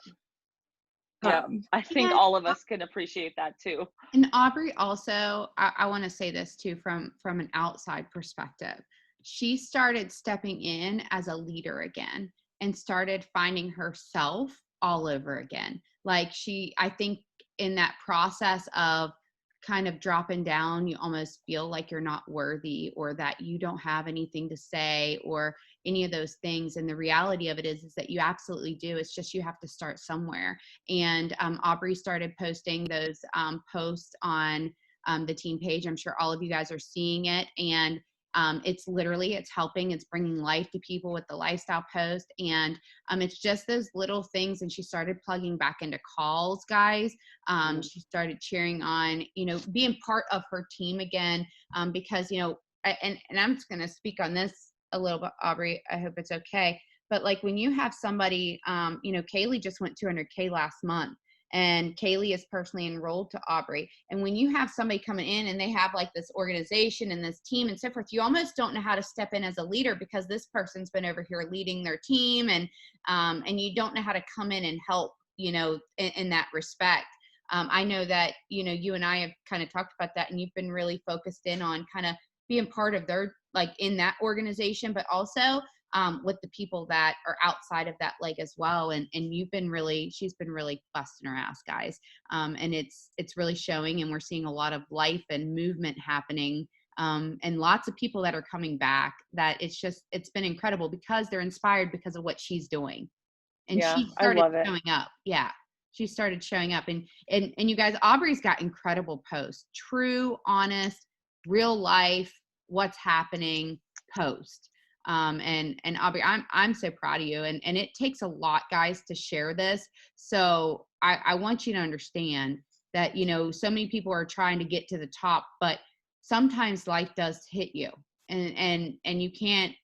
Yeah. I think all of us can appreciate that too. And Aubrey also, I want to say this too, from an outside perspective. She started stepping in as a leader again and started finding herself all over again. Like, I think in that process of kind of dropping down, you almost feel like you're not worthy or that you don't have anything to say or any of those things. And the reality of it is that you absolutely do. It's just you have to start somewhere. And Aubrey started posting those posts on the team page. I'm sure all of you guys are seeing it. And it's helping, it's bringing life to people with the lifestyle post. And it's just those little things. And she started plugging back into calls, guys. She started cheering on, you know, being part of her team again, because, you know, and I'm just going to speak on this a little bit, Aubrey, I hope it's okay. But like, when you have somebody, you know, Kaylee just went 200K last month. And Kaylee is personally enrolled to Aubrey. And when you have somebody coming in and they have like this organization and this team and so forth, you almost don't know how to step in as a leader because this person's been over here leading their team, and you don't know how to come in and help, you know, in that respect. I know that, you know, you and I have kind of talked about that, and you've been really focused in on kind of being part of their, like, in that organization, but also with the people that are outside of that leg as well. And she's been really busting her ass, guys. And it's really showing, and we're seeing a lot of life and movement happening. And lots of people that are coming back, that it's been incredible because they're inspired because of what she's doing. And she started showing up. Yeah. She started showing up, and you guys, Aubrey's got incredible posts, true, honest, real life, what's happening post. And Aubrey, I'm so proud of you. And it takes a lot, guys, to share this. So I want you to understand that, you know, so many people are trying to get to the top, but sometimes life does hit you, and you can't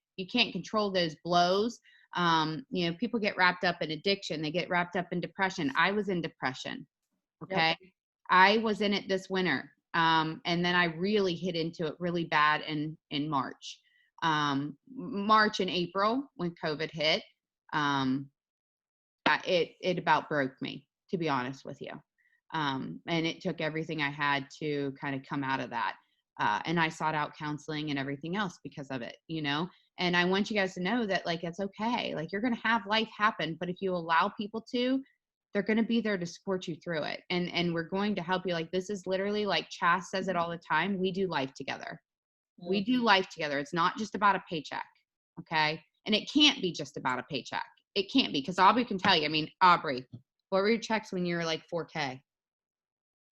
control those blows. You know, people get wrapped up in addiction. They get wrapped up in depression. I was in depression. Okay. Yep. I was in it this winter. And then I really hit into it really bad in March. March and April, when COVID hit, it about broke me, to be honest with you. And it took everything I had to kind of come out of that. And I sought out counseling and everything else because of it, you know. And I want you guys to know that, like, it's okay. Like, you're going to have life happen, but if you allow people to, they're going to be there to support you through it. And we're going to help you. Like, this is literally, like Chas says it all the time, we do life together. We do life together. It's not just about a paycheck. Okay. And it can't be just about a paycheck. It can't be, because Aubrey can tell you. I mean, Aubrey, what were your checks when you were like 4K?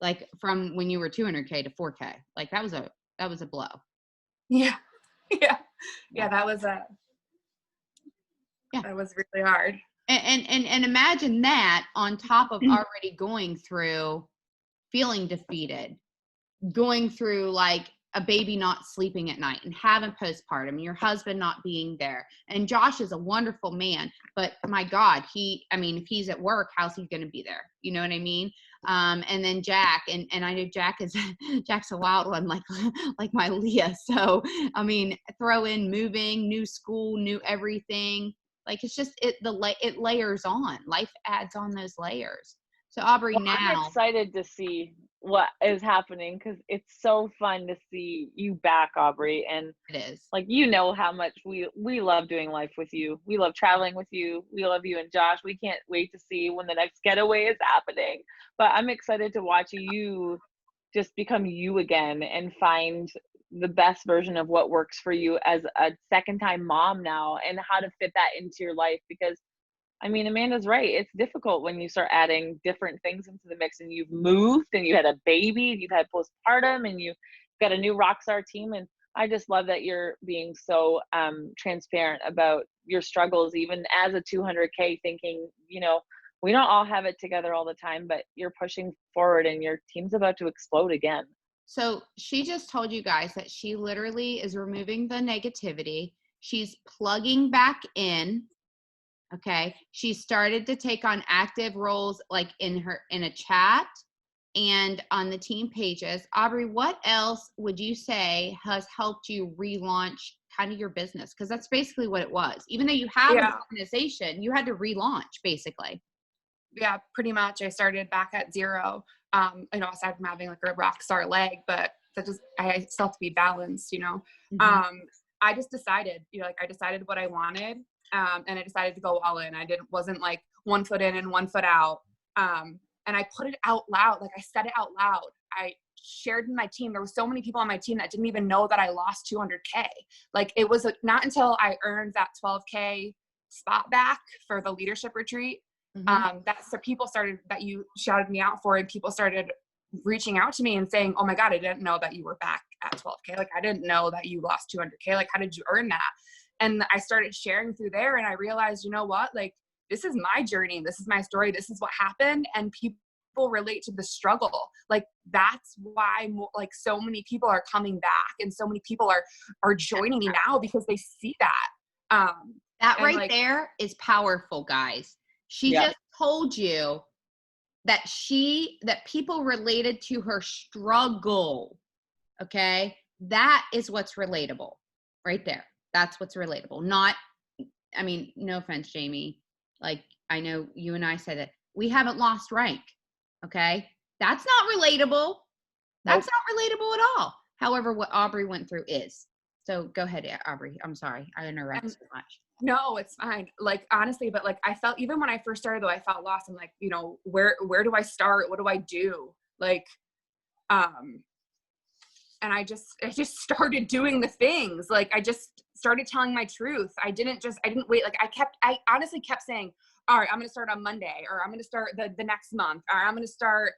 Like from when you were 200K to 4K? Like that was a blow. Yeah. Yeah. That was really hard. And imagine that on top of already going through feeling defeated, going through like a baby not sleeping at night and having postpartum, your husband not being there. And Josh is a wonderful man, but my God, if he's at work, how's he going to be there? You know what I mean? And then Jack, and I know Jack's a wild one, like my Leah. So, I mean, throw in moving, new school, new everything. Like it's just, it layers on. Life adds on those layers. So Aubrey, Well, I'm now excited to see what is happening, because it's so fun to see you back, Aubrey. And it is. like, you know how much we love doing life with you. We love traveling with you. We love you and Josh. We can't wait to see when the next getaway is happening. But I'm excited to watch you just become you again and find the best version of what works for you as a second-time mom now, and how to fit that into your life. Because I mean, Amanda's right. It's difficult when you start adding different things into the mix, and you've moved and you had a baby, and you've had postpartum, and you've got a new Rockstar team. And I just love that you're being so transparent about your struggles, even as a 200K, thinking, we don't all have it together all the time, but you're pushing forward and your team's about to explode again. So she just told you guys that she literally is removing the negativity. She's plugging back in. Okay. She started to take on active roles like in a chat and on the team pages. Aubrey, what else would you say has helped you relaunch kind of your business? Because that's basically what it was. Even though you have an organization, you had to relaunch basically. Yeah, pretty much. I started back at zero. Aside from having like a rock star leg, but I still have to be balanced, Mm-hmm. I just decided, I decided what I wanted. And I decided to go all in. Wasn't like 1 foot in and 1 foot out. And I put it out loud. Like I said it out loud. I shared with my team. There were so many people on my team that didn't even know that I lost 200K. Like it was not until I earned that 12K spot back for the leadership retreat. Mm-hmm. That you shouted me out for, and people started reaching out to me and saying, oh my God, I didn't know that you were back at 12K. Like I didn't know that you lost 200K. Like how did you earn that? And I started sharing through there, and I realized, you know what, like this is my journey. This is my story. This is what happened. And people relate to the struggle. Like that's why so many people are coming back, and so many people are joining me now because they see that. That right there is powerful, guys. She just told you that people related to her struggle. Okay. That is what's relatable right there. That's what's relatable. No offense, Jamie. Like, I know you and I said that we haven't lost rank. Okay. That's not relatable. That's not relatable at all. However, what Aubrey went through is. So go ahead, Aubrey. I'm sorry. I interrupted so much. No, it's fine. Like, honestly, but like, I felt, even when I first started though, I felt lost. I'm like, where do I start? What do I do? Like, and I just started doing the things. Like, I just started telling my truth. I didn't wait. Like I honestly kept saying, all right, I'm going to start on Monday, or I'm going to start the next month, or I'm going to start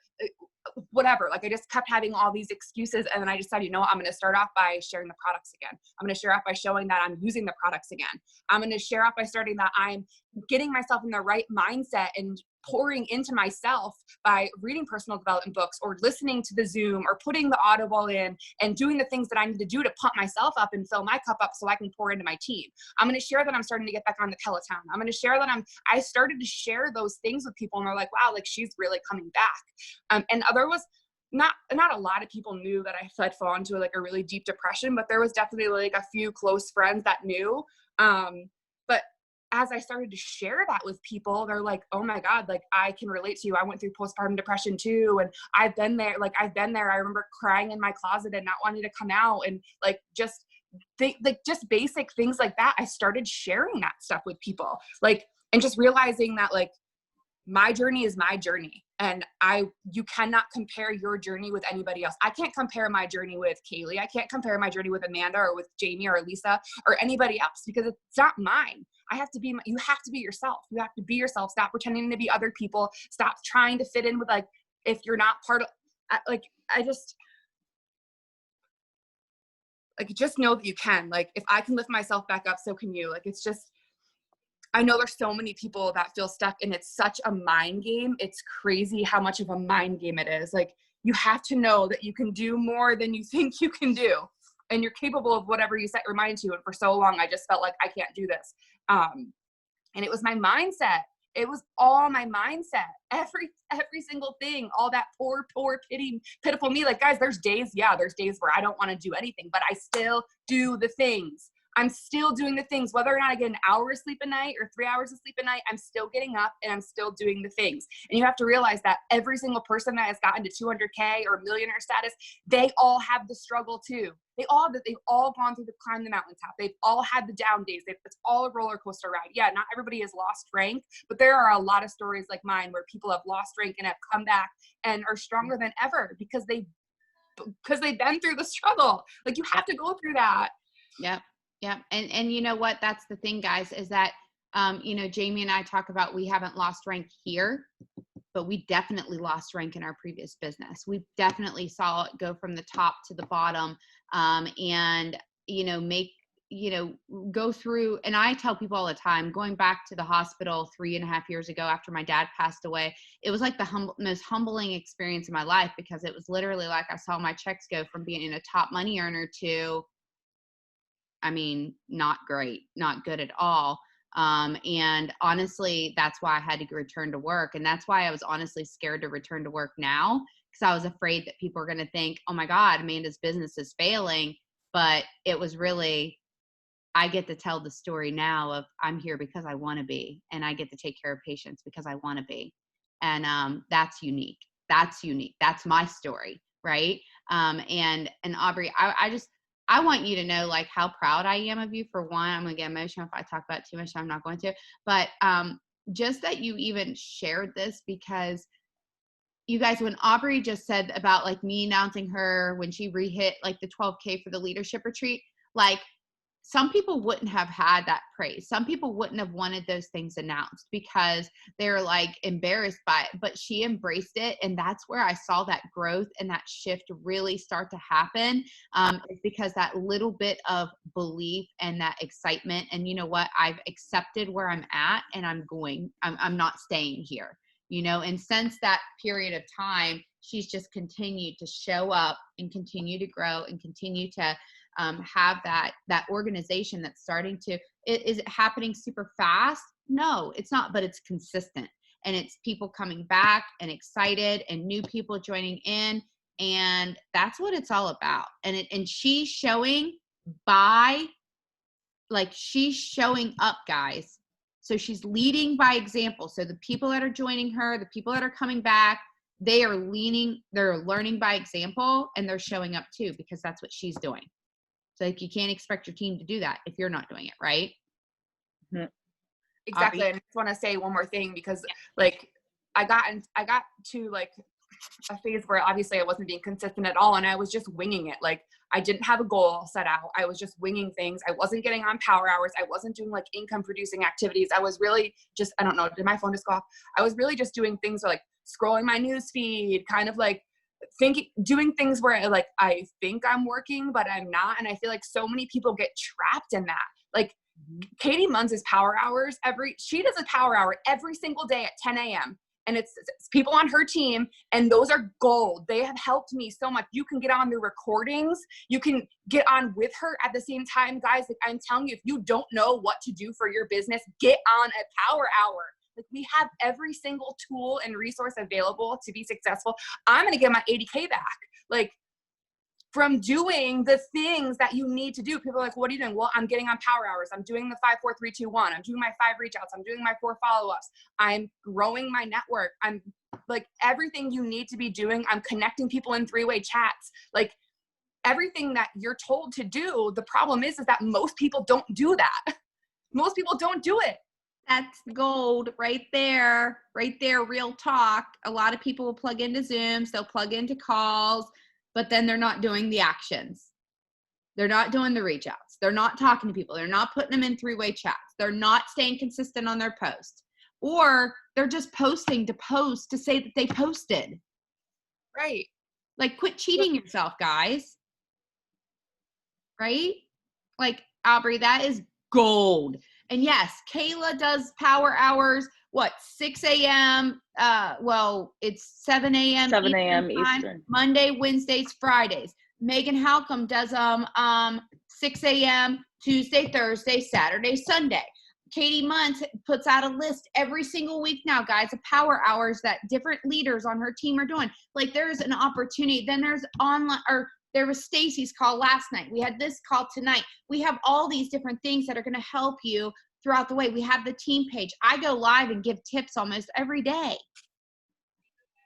whatever. Like I just kept having all these excuses. And then I decided, I'm going to start off by sharing the products again. I'm going to share off by showing that I'm using the products again. I'm going to share off by starting that I'm getting myself in the right mindset and pouring into myself by reading personal development books, or listening to the Zoom, or putting the Audible in, and doing the things that I need to do to pump myself up and fill my cup up so I can pour into my team. I'm going to share that I'm starting to get back on the Peloton. I'm going to share that I started to share those things with people, and they're like, wow, like she's really coming back. And there was not a lot of people knew that I had fallen into like a really deep depression, but there was definitely like a few close friends that knew. But as I started to share that with people, they're like, oh my God, like I can relate to you. I went through postpartum depression too. And I've been there. I remember crying in my closet and not wanting to come out, and like just basic things like that. I started sharing that stuff with people, like, and just realizing that like my journey is my journey, And you cannot compare your journey with anybody else. I can't compare my journey with Kaylee. I can't compare my journey with Amanda or with Jamie or Lisa or anybody else, because it's not mine. You have to be yourself. You have to be yourself. Stop pretending to be other people. Stop trying to fit in with, like, if you're not part of, like, just know that you can. Like, if I can lift myself back up, so can you. Like, it's just, I know there's so many people that feel stuck, and it's such a mind game. It's crazy how much of a mind game it is. Like, you have to know that you can do more than you think you can do, and you're capable of whatever you set your mind to. And for so long, I just felt like I can't do this. And it was my mindset. It was all my mindset. Every single thing, all that poor, pitiful me. Like, guys, there's days where I don't want to do anything, but I still do the things. I'm still doing the things, whether or not I get an hour of sleep a night or 3 hours of sleep a night, I'm still getting up and I'm still doing the things. And you have to realize that every single person that has gotten to 200K or millionaire status, they all have the struggle too. They've all gone through the climb the mountaintop. They've all had the down days. It's all a roller coaster ride. Yeah, not everybody has lost rank, but there are a lot of stories like mine where people have lost rank and have come back and are stronger than ever because they've been through the struggle. Like, you have to go through that. Yep. Yeah. And you know what, that's the thing, guys, is that, Jamie and I talk about, we haven't lost rank here, but we definitely lost rank in our previous business. We definitely saw it go from the top to the bottom, and, go through. And I tell people all the time, going back to the hospital 3.5 years ago after my dad passed away, it was like the most humbling experience of my life, because it was literally like I saw my checks go from being a top money earner to, not great, not good at all. And honestly, that's why I had to return to work. And that's why I was honestly scared to return to work now, because I was afraid that people are going to think, oh my God, Amanda's business is failing. But it was really, I get to tell the story now of, I'm here because I want to be, and I get to take care of patients because I want to be. And that's unique. That's unique. That's my story. Right. And Aubrey, I want you to know, like, how proud I am of you. For one, I'm going to get emotional if I talk about it too much. I'm not going to. But just that you even shared this, because you guys, when Aubrey just said about, like, me announcing her when she re-hit, like, the 12K for the leadership retreat, like, some people wouldn't have had that praise. Some people wouldn't have wanted those things announced because they're, like, embarrassed by it, but she embraced it. And that's where I saw that growth and that shift really start to happen. It's because that little bit of belief and that excitement, and you know what, I've accepted where I'm at, and I'm not staying here, and since that period of time, she's just continued to show up and continue to grow and continue to have that organization that's starting to, is it happening super fast? No, it's not, but it's consistent, and it's people coming back and excited and new people joining in. And that's what it's all about. And she's showing she's showing up, guys. So she's leading by example. So the people that are joining her, the people that are coming back, they're learning by example, and they're showing up too, because that's what she's doing. So, like, you can't expect your team to do that if you're not doing it, right? Mm-hmm. Exactly. And I just want to say one more thing, because like, I got to, like, a phase where obviously I wasn't being consistent at all, and I was just winging it. Like, I didn't have a goal set out. I was just winging things. I wasn't getting on power hours. I wasn't doing, like, income producing activities. I was really just, I don't know, did my phone just go off? I was really just doing things like scrolling my news feed, kind of like doing things where, like, I think I'm working, but I'm not. And I feel like so many people get trapped in that. Like, Katie Munns' power hours, she does a power hour every single day at 10 a.m. And it's people on her team, and those are gold. They have helped me so much. You can get on the recordings. You can get on with her at the same time. Guys, like, I'm telling you, if you don't know what to do for your business, get on a power hour. Like, we have every single tool and resource available to be successful. I'm going to get my 80K back. Like, from doing the things that you need to do. People are like, what are you doing? Well, I'm getting on power hours. I'm doing the 5, 4, 3, 2, 1. I'm doing my 5 reach outs. I'm doing my 4 follow-ups. I'm growing my network. I'm, like, everything you need to be doing. I'm connecting people in 3-way chats. Like, everything that you're told to do. The problem is that most people don't do that. Most people don't do it. That's gold right there. Right there, real talk. A lot of people will plug into Zooms, they'll plug into calls, but then they're not doing the actions. They're not doing the reach outs. They're not talking to people. They're not putting them in three-way chats. They're not staying consistent on their posts. Or they're just posting to post to say that they posted. Right. Like, quit cheating yourself, guys. Right? Like, Aubrey, that is gold. And yes, Kayla does power hours, 6 a.m. Well, it's 7 a.m. 7 a.m. time, Eastern. Monday, Wednesdays, Fridays. Megan Halcomb does 6 a.m. Tuesday, Thursday, Saturday, Sunday. Katie Muntz puts out a list every single week now, guys, of power hours that different leaders on her team are doing. Like, there's an opportunity. Then there's online, or there was Stacy's call last night. We had this call tonight. We have all these different things that are going to help you throughout the way. We have the team page. I go live and give tips almost every day.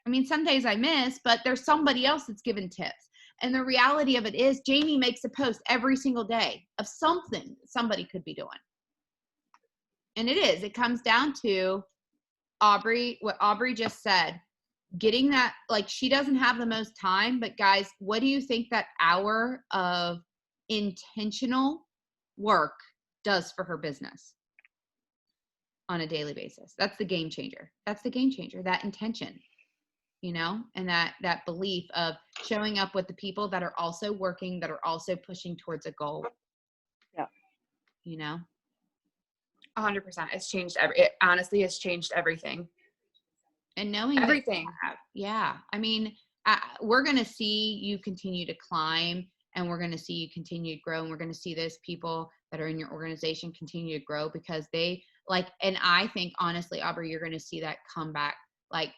I mean, some days I miss, but there's somebody else that's giving tips. And the reality of it is Jamie makes a post every single day of something somebody could be doing. And it comes down to Aubrey, what Aubrey just said, getting that, like, she doesn't have the most time, but guys, what do you think that hour of intentional work does for her business on a daily basis? That's the game changer. That's the game changer, that intention, you know, and that belief of showing up with the people that are also working, that are also pushing towards a goal. Yeah. You know? 100%. It's changed it honestly has changed everything. And knowing everything. Yeah. I mean, we're going to see you continue to climb, and we're going to see you continue to grow, and we're going to see those people that are in your organization continue to grow, because they like, and I think honestly, Aubrey, you're going to see that come back like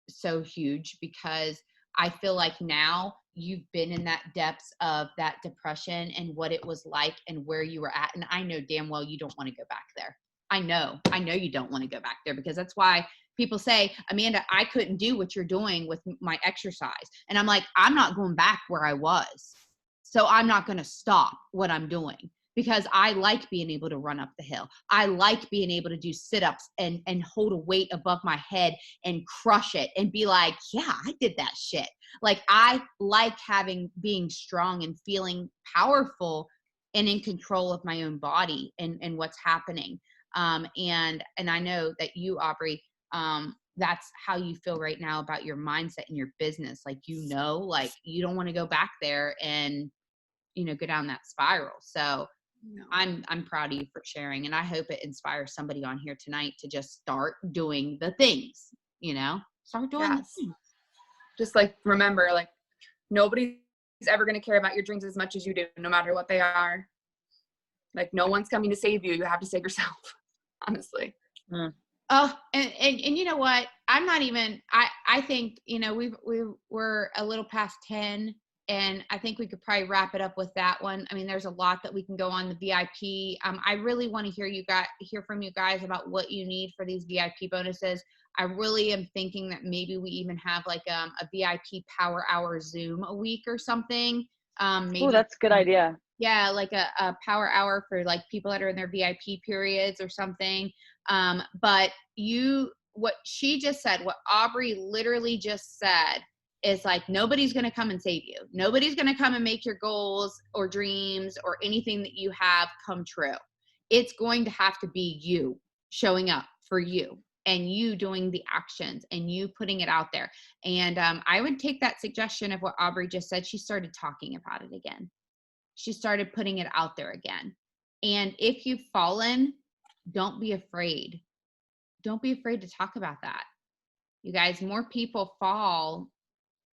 so huge, because I feel like now you've been in that depths of that depression and what it was like and where you were at. And I know damn well you don't want to go back there. I know you don't want to go back there, because that's why people say, Amanda, I couldn't do what you're doing with my exercise. And I'm like, I'm not going back where I was. So I'm not going to stop what I'm doing, because I like being able to run up the hill. I like being able to do sit-ups and hold a weight above my head and crush it and be like, yeah, I did that shit. Like, I like being strong and feeling powerful and in control of my own body and what's happening. And I know that you, Aubrey, that's how you feel right now about your mindset and your business. Like, you know, like you don't want to go back there and, you know, go down that spiral. So No. I'm proud of you for sharing. And I hope it inspires somebody on here tonight to just start doing the things, you know, start doing the things. Just like, remember, like, nobody's ever going to care about your dreams as much as you do, no matter what they are. Like, no one's coming to save you. You have to save yourself, honestly. Oh, and you know what? I'm not even, I think, you know, we're a little past 10, and I think we could probably wrap it up with that one. I mean, there's a lot that we can go on the VIP. I really want to hear from you guys about what you need for these VIP bonuses. I really am thinking that maybe we even have like a VIP power hour Zoom a week or something. Maybe. Oh, that's a good idea. Yeah, like a power hour for like people that are in their VIP periods or something. But what she just said, what Aubrey literally just said is like, nobody's going to come and save you. Nobody's going to come and make your goals or dreams or anything that you have come true. It's going to have to be you showing up for you, and you doing the actions and you putting it out there. And I would take that suggestion of what Aubrey just said. She started talking about it again. She started putting it out there again. And if you've fallen, don't be afraid. Don't be afraid to talk about that. You guys, more people fall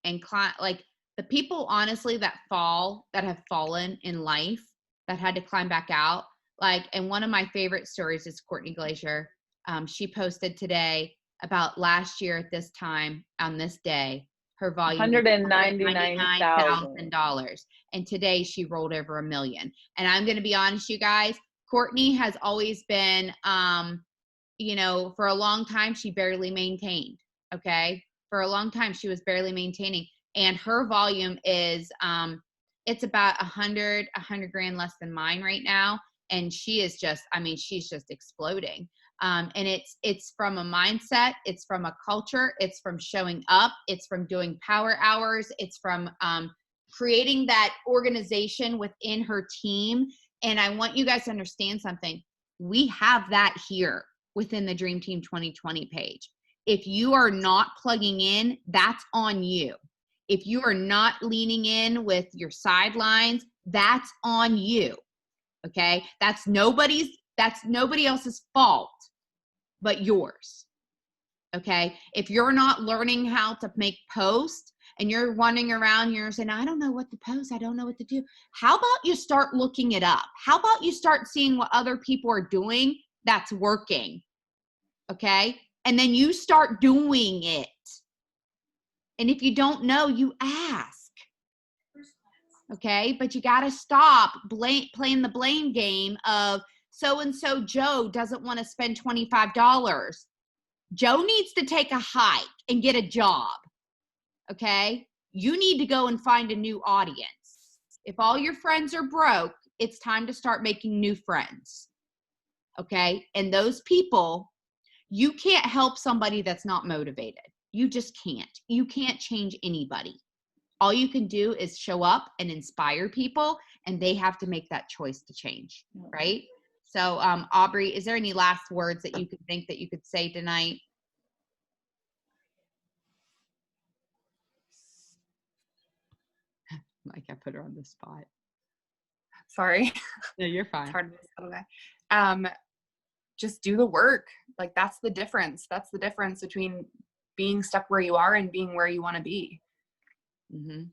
and climb. Like, the people, honestly, that have fallen in life, that had to climb back out. Like, and one of my favorite stories is Courtney Glacier. She posted today about last year at this time on this day, her volume $199,000. And today she rolled over $1 million. And I'm going to be honest, you guys, Courtney has always been, you know, for a long time, she barely maintained. Okay. For a long time, she was barely maintaining. And her volume is, it's about 100 grand less than mine right now. And she is just, I mean, she's just exploding. And it's from a mindset, it's from a culture, it's from showing up, it's from doing power hours, it's from creating that organization within her team. And I want you guys to understand something. We have that here within the Dream Team 2020 page. If you are not plugging in, that's on you. If you are not leaning in with your sidelines, that's on you. Okay? That's nobody else's fault but yours. Okay? If you're not learning how to make posts and you're running around, you're saying, I don't know what to post, I don't know what to do. How about you start looking it up? How about you start seeing what other people are doing that's working? Okay? And then you start doing it. And if you don't know, you ask. Okay? But you got to stop playing the blame game of so-and-so Joe doesn't want to spend $25. Joe needs to take a hike and get a job. Okay? You need to go and find a new audience. If all your friends are broke, it's time to start making new friends. Okay? And those people, you can't help somebody that's not motivated. You just can't. You can't change anybody. All you can do is show up and inspire people, and they have to make that choice to change, right? So, Aubrey, is there any last words that you could think that you could say tonight? Like I put her on the spot. Sorry. No, you're fine. It's hard to settle that. Just do the work. Like that's the difference. That's the difference between being stuck where you are and being where you want to be. Mm-hmm.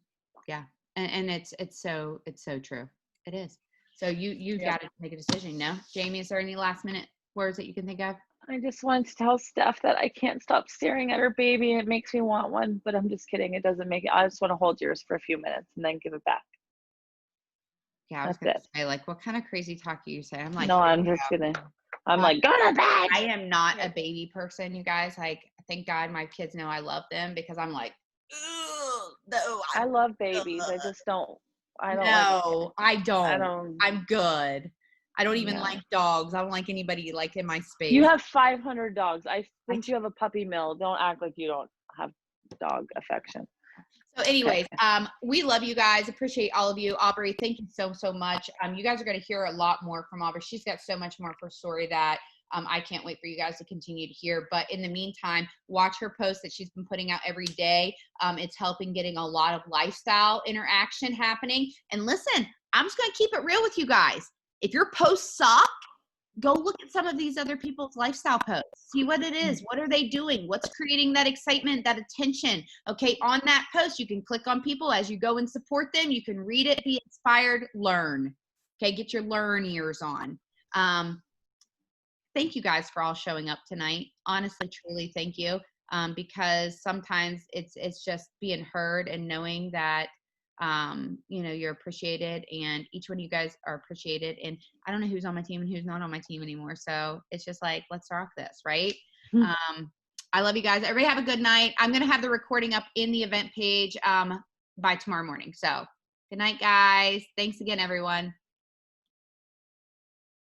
Yeah. And it's so true. It is. So you've got to make a decision now. Jamie, is there any last minute words that you can think of? I just wanted to tell Steph that I can't stop staring at her baby and it makes me want one, but I'm just kidding. It doesn't make it. I just want to hold yours for a few minutes and then give it back. Yeah, I was going to say, like, what kind of crazy talk do you say? I'm like, no, I'm just kidding. I'm like, go to bed. I am not a baby person, you guys. Like, thank God my kids know I love them because I'm like, no. I love babies. I just don't. I don't. No, I don't. I don't. I'm good. I don't even like dogs. I don't like anybody like in my space. You have 500 dogs. I think you have a puppy mill. Don't act like you don't have dog affection. So anyways, we love you guys. Appreciate all of you. Aubrey, thank you so much. You guys are going to hear a lot more from Aubrey. She's got so much more of her story that I can't wait for you guys to continue to hear. But in the meantime, watch her posts that she's been putting out every day. It's helping getting a lot of lifestyle interaction happening. And listen, I'm just going to keep it real with you guys. If your posts suck, go look at some of these other people's lifestyle posts. See what it is. What are they doing? What's creating that excitement, that attention? Okay, on that post, you can click on people as you go and support them. You can read it, be inspired, learn. Okay, get your learn ears on. Thank you guys for all showing up tonight. Honestly, truly, thank you. Because sometimes it's just being heard and knowing that you're appreciated, and each one of you guys are appreciated. And I don't know who's on my team and who's not on my team anymore. So it's just like, let's rock this, right? I love you guys. Everybody have a good night. I'm going to have the recording up in the event page by tomorrow morning. So good night, guys. Thanks again, everyone.